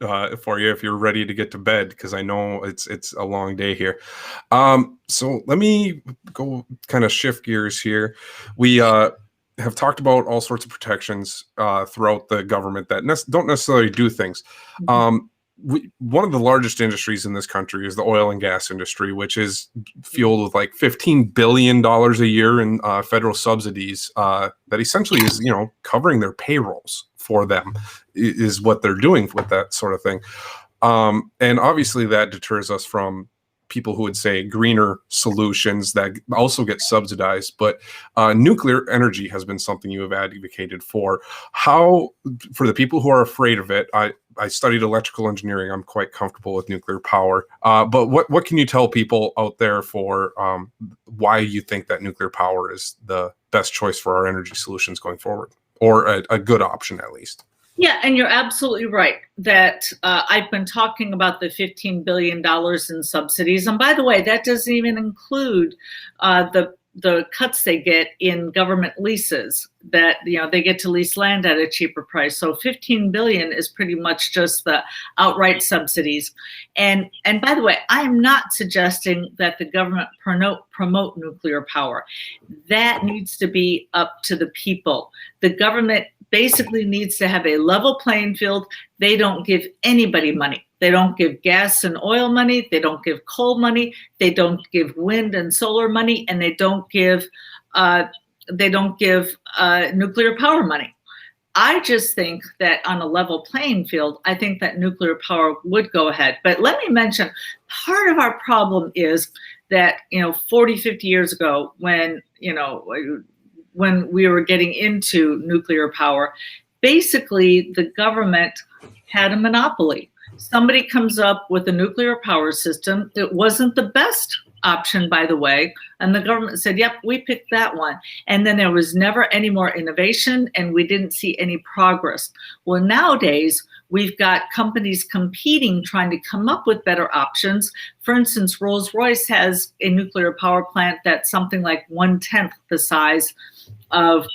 for you if you're ready to get to bed, because I know it's a long day here. So let me go kind of shift gears here. We have talked about all sorts of protections throughout the government that don't necessarily do things. One of the largest industries in this country is the oil and gas industry, which is fueled with like $15 billion a year in federal subsidies that essentially is, you know, covering their payrolls for them, is what they're doing with that sort of thing. And obviously that deters us from people who would say greener solutions that also get subsidized. But nuclear energy has been something you have advocated for. How, for the people who are afraid of it, I studied electrical engineering. I'm quite comfortable with nuclear power. But what can you tell people out there for why you think that nuclear power is the best choice for our energy solutions going forward, or a good option at least? Yeah, and you're absolutely right that I've been talking about the $15 billion in subsidies. And by the way, that doesn't even include the cuts they get in government leases, that, you know, they get to lease land at a cheaper price. So 15 billion is pretty much just the outright subsidies. And by the way, I am not suggesting that the government promote nuclear power. That needs to be up to the people. The government basically needs to have a level playing field. They don't give anybody money. They don't give gas and oil money. They don't give coal money. They don't give wind and solar money, and they don't give nuclear power money. I just think that on a level playing field, I think that nuclear power would go ahead. But let me mention, part of our problem is that, 40, 50 years ago, when we were getting into nuclear power, basically the government had a monopoly. Somebody comes up with a nuclear power system. It wasn't the best option, by the way, and the government said, yep, we picked that one. And then there was never any more innovation, and we didn't see any progress. Well, nowadays, we've got companies competing, trying to come up with better options. For instance, Rolls-Royce has a nuclear power plant that's something like 1/10 the size of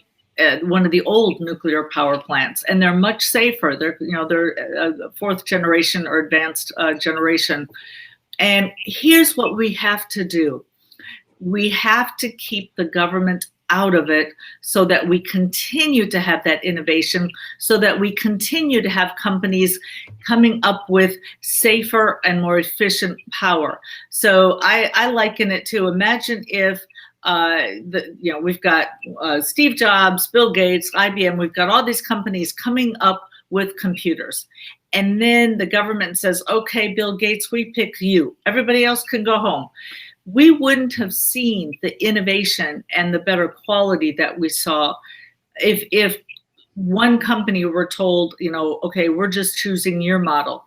one of the old nuclear power plants, and they're much safer. They're fourth generation or advanced generation. And here's what we have to do. We have to keep the government out of it so that we continue to have that innovation, so that we continue to have companies coming up with safer and more efficient power. So I liken it to, imagine if we've got Steve Jobs, Bill Gates, IBM, we've got all these companies coming up with computers. And then the government says, okay, Bill Gates, we pick you. Everybody else can go home. We wouldn't have seen the innovation and the better quality that we saw if one company were told, okay, we're just choosing your model.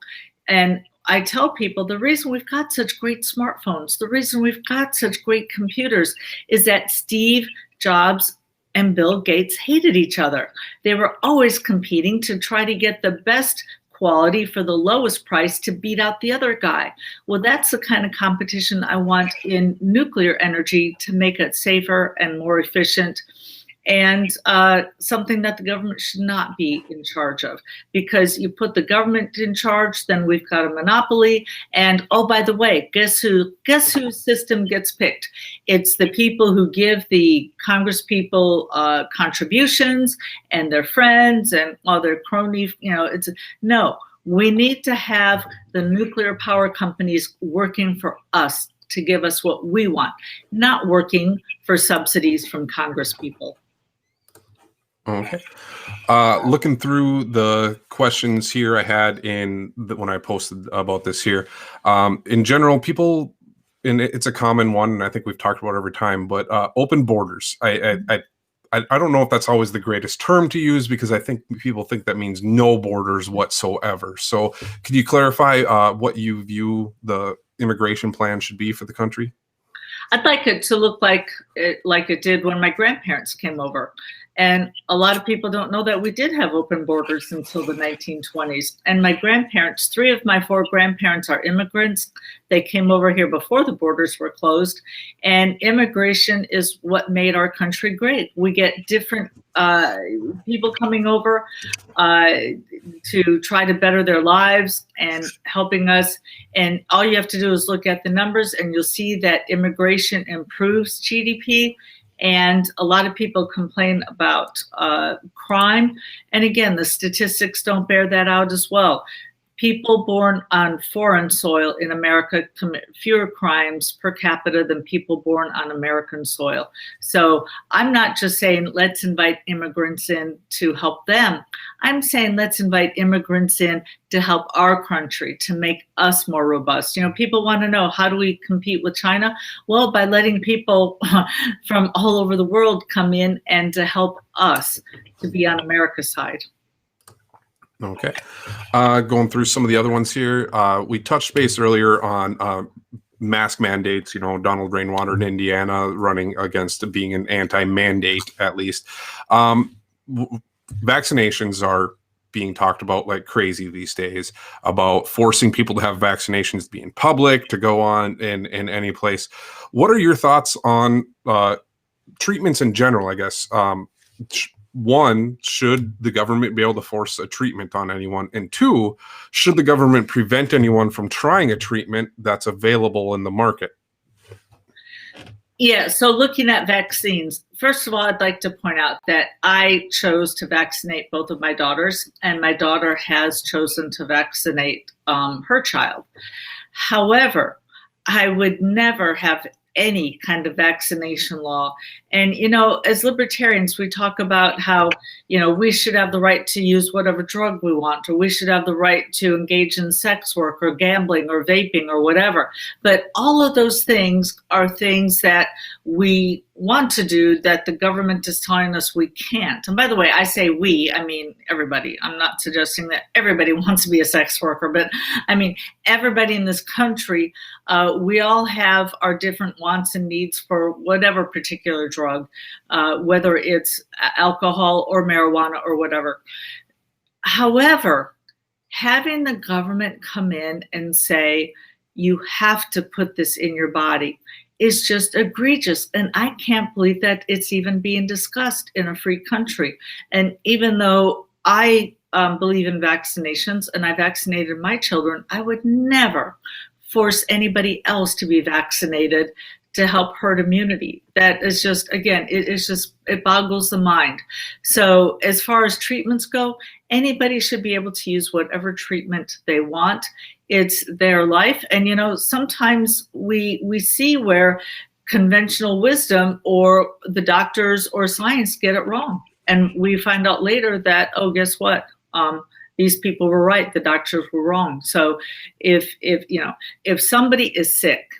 And I tell people the reason we've got such great smartphones, the reason we've got such great computers is that Steve Jobs and Bill Gates hated each other. They were always competing to try to get the best quality for the lowest price to beat out the other guy. Well, that's the kind of competition I want in nuclear energy, to make it safer and more efficient, and something that the government should not be in charge of. Because you put the government in charge, then we've got a monopoly. And oh, by the way, guess whose system gets picked? It's the people who give the Congress people contributions, and their friends and all their cronies. No, we need to have the nuclear power companies working for us to give us what we want, not working for subsidies from Congress people. Okay. Looking through the questions here I had when I posted about this here, in general, people, and it's a common one, and I think we've talked about it every time, but open borders. I don't know if that's always the greatest term to use, because I think people think that means no borders whatsoever. So could you clarify what you view the immigration plan should be for the country? I'd like it to look like it did when my grandparents came over. And a lot of people don't know that we did have open borders until the 1920s. And my grandparents, 3 of my 4 grandparents are immigrants. They came over here before the borders were closed. And immigration is what made our country great. We get different people coming over to try to better their lives and helping us. And all you have to do is look at the numbers and you'll see that immigration improves GDP. And a lot of people complain about crime. And again, the statistics don't bear that out as well. People born on foreign soil in America commit fewer crimes per capita than people born on American soil. So I'm not just saying let's invite immigrants in to help them. I'm saying let's invite immigrants in to help our country, to make us more robust. You know, people want to know, how do we compete with China? Well, by letting people from all over the world come in and to help us to be on America's side. Okay. Going through some of the other ones here. We touched base earlier on mask mandates, you know, Donald Rainwater in Indiana running against being an anti-mandate, at least. Vaccinations are being talked about like crazy these days, about forcing people to have vaccinations be in public, to go on in any place. What are your thoughts on treatments in general, I guess? One, should the government be able to force a treatment on anyone? And 2, should the government prevent anyone from trying a treatment that's available in the market? Yeah, so looking at vaccines, first of all, I'd like to point out that I chose to vaccinate both of my daughters, and my daughter has chosen to vaccinate her child. However, I would never have any kind of vaccination law. And, you know, as libertarians, we talk about how, you know, we should have the right to use whatever drug we want, or we should have the right to engage in sex work or gambling or vaping or whatever. But all of those things are things that we want to do that the government is telling us we can't. And by the way, I say we, I mean everybody. I'm not suggesting that everybody wants to be a sex worker, but I mean everybody in this country, we all have our different wants and needs for whatever particular drug, whether it's alcohol or marijuana or whatever. However, having the government come in and say, you have to put this in your body, is just egregious. And I can't believe that it's even being discussed in a free country. And even though I believe in vaccinations and I vaccinated my children, I would never force anybody else to be vaccinated to help herd immunity. That is just, again, it boggles the mind. So as far as treatments go, anybody should be able to use whatever treatment they want. It's their life. And, you know, sometimes we see where conventional wisdom or the doctors or science get it wrong. And we find out later that, oh, guess what? These people were right. The doctors were wrong. So if somebody is sick,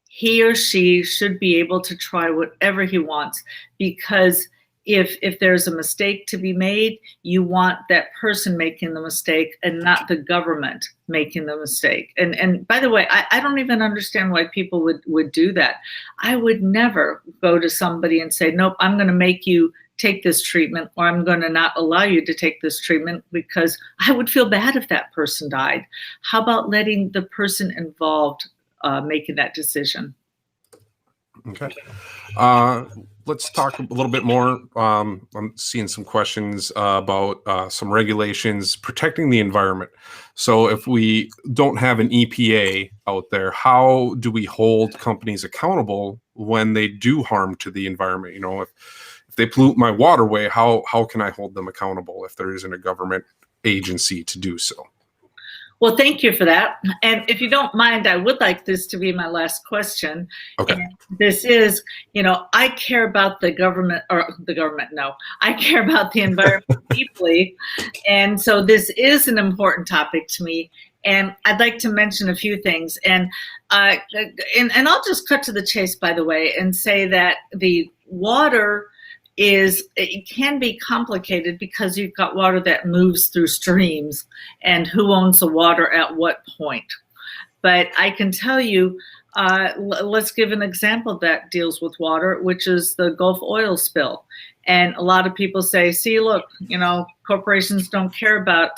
he or she should be able to try whatever he wants, because if there's a mistake to be made, you want that person making the mistake and not the government making the mistake. And by the way, I don't even understand why people would do that. I would never go to somebody and say, nope, I'm going to make you take this treatment, or I'm going to not allow you to take this treatment, because I would feel bad if that person died. How about letting the person involved making that decision? Okay. Let's talk a little bit more. I'm seeing some questions about some regulations protecting the environment. So if we don't have an EPA out there, how do we hold companies accountable when they do harm to the environment? You know, if they pollute my waterway, how can I hold them accountable if there isn't a government agency to do so? Well, thank you for that. And if you don't mind, I would like this to be my last question. Okay. And this is, you know, I care about I care about the environment deeply. And so this is an important topic to me. And I'd like to mention a few things. And I'll just cut to the chase, by the way, and say that the water it can be complicated because you've got water that moves through streams, and who owns the water at what point. But I can tell you, let's give an example that deals with water, which is the Gulf oil spill. And a lot of people say, see, look, corporations don't care about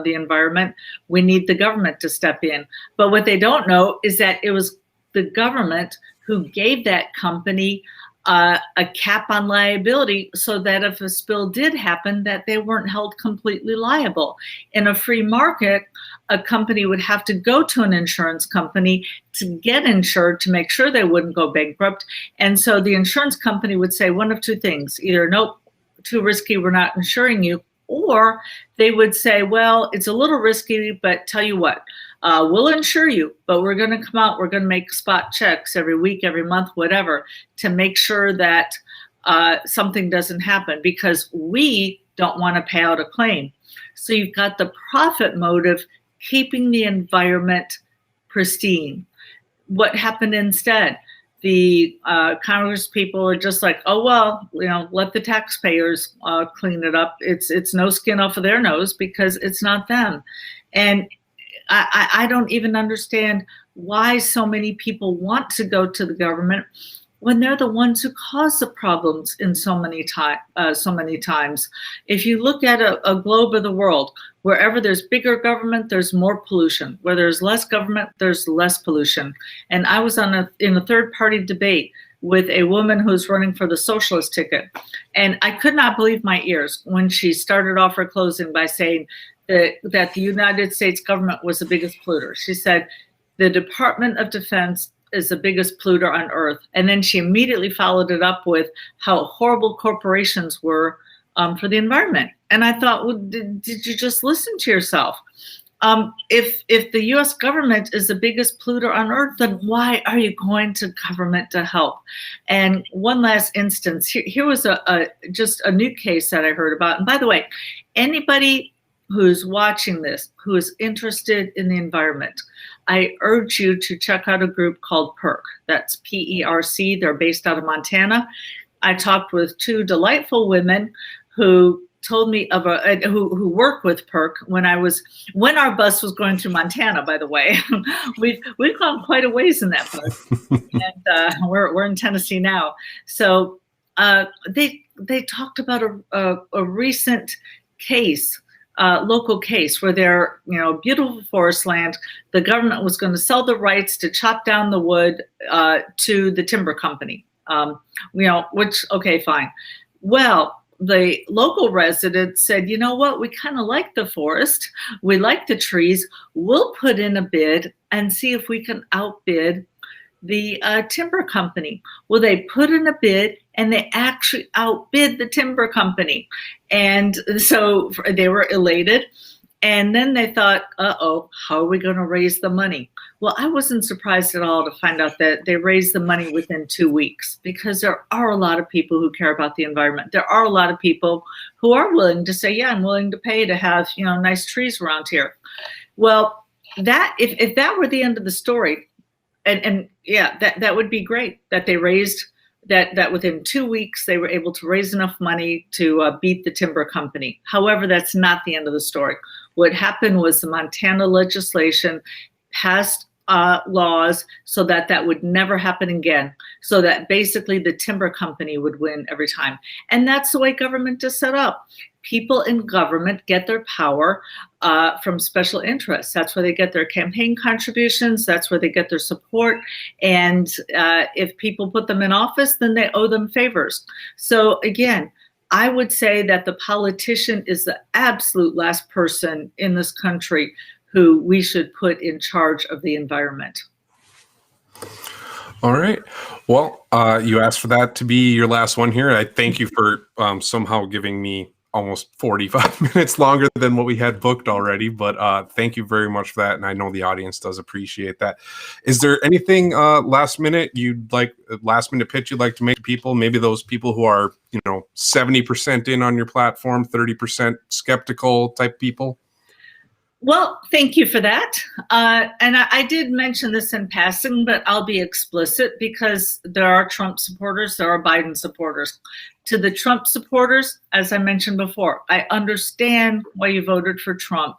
the environment. We need the government to step in. But what they don't know is that it was the government who gave that company a cap on liability so that if a spill did happen, that they weren't held completely liable. In a free market, a company would have to go to an insurance company to get insured to make sure they wouldn't go bankrupt. And so the insurance company would say one of two things: either, nope, too risky, we're not insuring you, or they would say, well, it's a little risky, but tell you what, we'll insure you, but we're going to come out, we're going to make spot checks every week, every month, whatever, to make sure that something doesn't happen, because we don't want to pay out a claim. So you've got the profit motive keeping the environment pristine. What happened instead? The Congress people are just like, oh, well, let the taxpayers clean it up. It's no skin off of their nose because it's not them. And I don't even understand why so many people want to go to the government when they're the ones who cause the problems in so many times. If you look at a globe of the world, wherever there's bigger government, there's more pollution. Where there's less government, there's less pollution. And I was in a third-party debate with a woman who's running for the socialist ticket. And I could not believe my ears when she started off her closing by saying that the United States government was the biggest polluter. She said, the Department of Defense is the biggest polluter on earth. And then she immediately followed it up with how horrible corporations were for the environment. And I thought, well, did you just listen to yourself? If the US government is the biggest polluter on earth, then why are you going to government to help? And one last instance, here was just a new case that I heard about. And by the way, anybody who's watching this, who is interested in the environment, I urge you to check out a group called PERC. That's PERC. They're based out of Montana. I talked with two delightful women who told me of who work with PERC when our bus was going through Montana, by the way. we've gone quite a ways in that bus. And we're in Tennessee now. So they talked about a recent case, local case, where they're, beautiful forest land. The government was going to sell the rights to chop down the wood to the timber company. Which, okay, fine. Well, the local residents said, you know what, we kind of like the forest, we like the trees, we'll put in a bid and see if we can outbid the timber company. Well, they put in a bid and they actually outbid the timber company. And so they were elated. And then they thought, uh-oh, how are we going to raise the money? Well, I wasn't surprised at all to find out that they raised the money within 2 weeks, because there are a lot of people who care about the environment. There are a lot of people who are willing to say, yeah, I'm willing to pay to have, nice trees around here. Well, that if that were the end of the story, and yeah, that would be great, that they raised that within 2 weeks they were able to raise enough money to beat the timber company. However, that's not the end of the story. What happened was the Montana legislation passed laws so that would never happen again, so that basically the timber company would win every time. And that's the way government is set up. People in government get their power from special interests. That's where they get their campaign contributions. That's where they get their support. And if people put them in office, then they owe them favors. So again, I would say that the politician is the absolute last person in this country who we should put in charge of the environment. All right. Well, you asked for that to be your last one here. I thank you for somehow giving me almost 45 minutes longer than what we had booked already, but thank you very much for that, and I know the audience does appreciate that. Is there anything last minute pitch you'd like to make to people, maybe those people who are 70% in on your platform, 30% skeptical type people? Well, thank you for that. And I did mention this in passing, but I'll be explicit, because there are Trump supporters, there are Biden supporters. To the Trump supporters, as I mentioned before, I understand why you voted for Trump,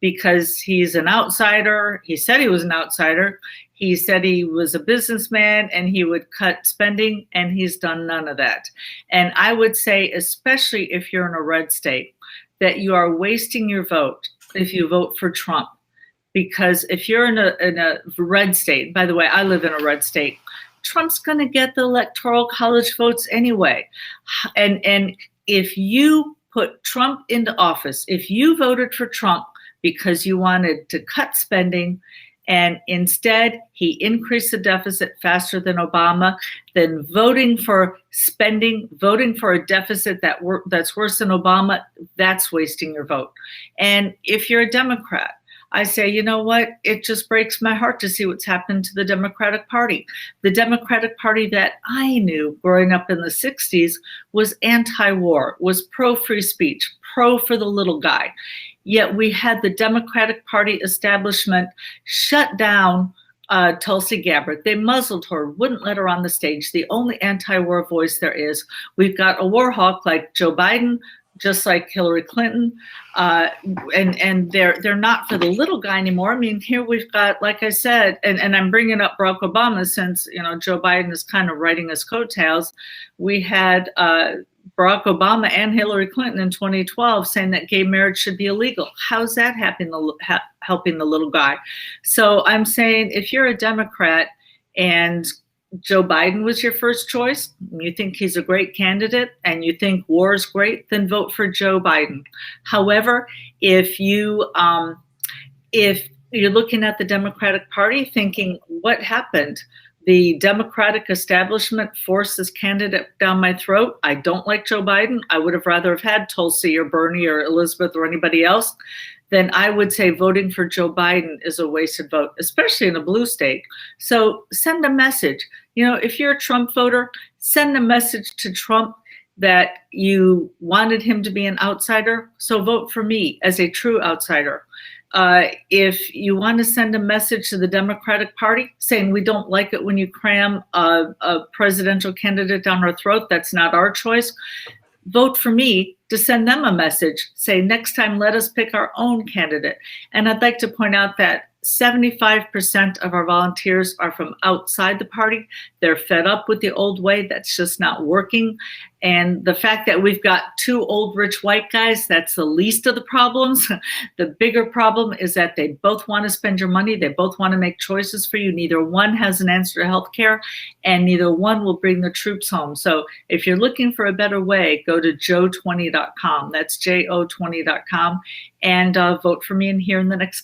because he's an outsider. He said he was an outsider. He said he was a businessman and he would cut spending, and he's done none of that. And I would say, especially if you're in a red state, that you are wasting your vote if you vote for Trump. Because if you're in a red state, by the way, I live in a red state, Trump's going to get the electoral college votes anyway. And if you put Trump into office, if you voted for Trump because you wanted to cut spending, and instead he increased the deficit faster than Obama, then voting for spending, voting for a deficit that's worse than Obama, that's wasting your vote. And if you're a Democrat, I say, you know what? It just breaks my heart to see what's happened to the Democratic Party. The Democratic Party that I knew growing up in the 60s was anti-war, was pro-free speech, pro for the little guy. Yet we had the Democratic Party establishment shut down Tulsi Gabbard. They muzzled her, wouldn't let her on the stage. The only anti-war voice there is. We've got a war hawk like Joe Biden, just like Hillary Clinton, and they're not for the little guy anymore. I mean, here we've got, like I said, and I'm bringing up Barack Obama since, you know, Joe Biden is kind of riding his coattails. We had Barack Obama and Hillary Clinton in 2012 saying that gay marriage should be illegal. How's that helping the little guy? So I'm saying, if you're a Democrat and Joe Biden was your first choice, you think he's a great candidate, and you think war is great, then vote for Joe Biden. However, if you're looking at the Democratic Party thinking, what happened? The Democratic establishment forced this candidate down my throat. I don't like Joe Biden. I would have rather have had Tulsi or Bernie or Elizabeth or anybody else. Then I would say voting for Joe Biden is a wasted vote, especially in a blue state. So send a message. You know, if you're a Trump voter, send a message to Trump that you wanted him to be an outsider. So vote for me as a true outsider. If you want to send a message to the Democratic Party saying we don't like it when you cram a presidential candidate down our throat, that's not our choice, vote for me to send them a message. Say, next time, let us pick our own candidate. And I'd like to point out that 75% of our volunteers are from outside the party. They're fed up with the old way. That's just not working. And the fact that we've got two old rich white guys, that's the least of the problems. The bigger problem is that they both want to spend your money. They both want to make choices for you. Neither one has an answer to health care, and neither one will bring the troops home. So if you're looking for a better way, go to joe20.com. That's JO20.com, and vote for me in here in the next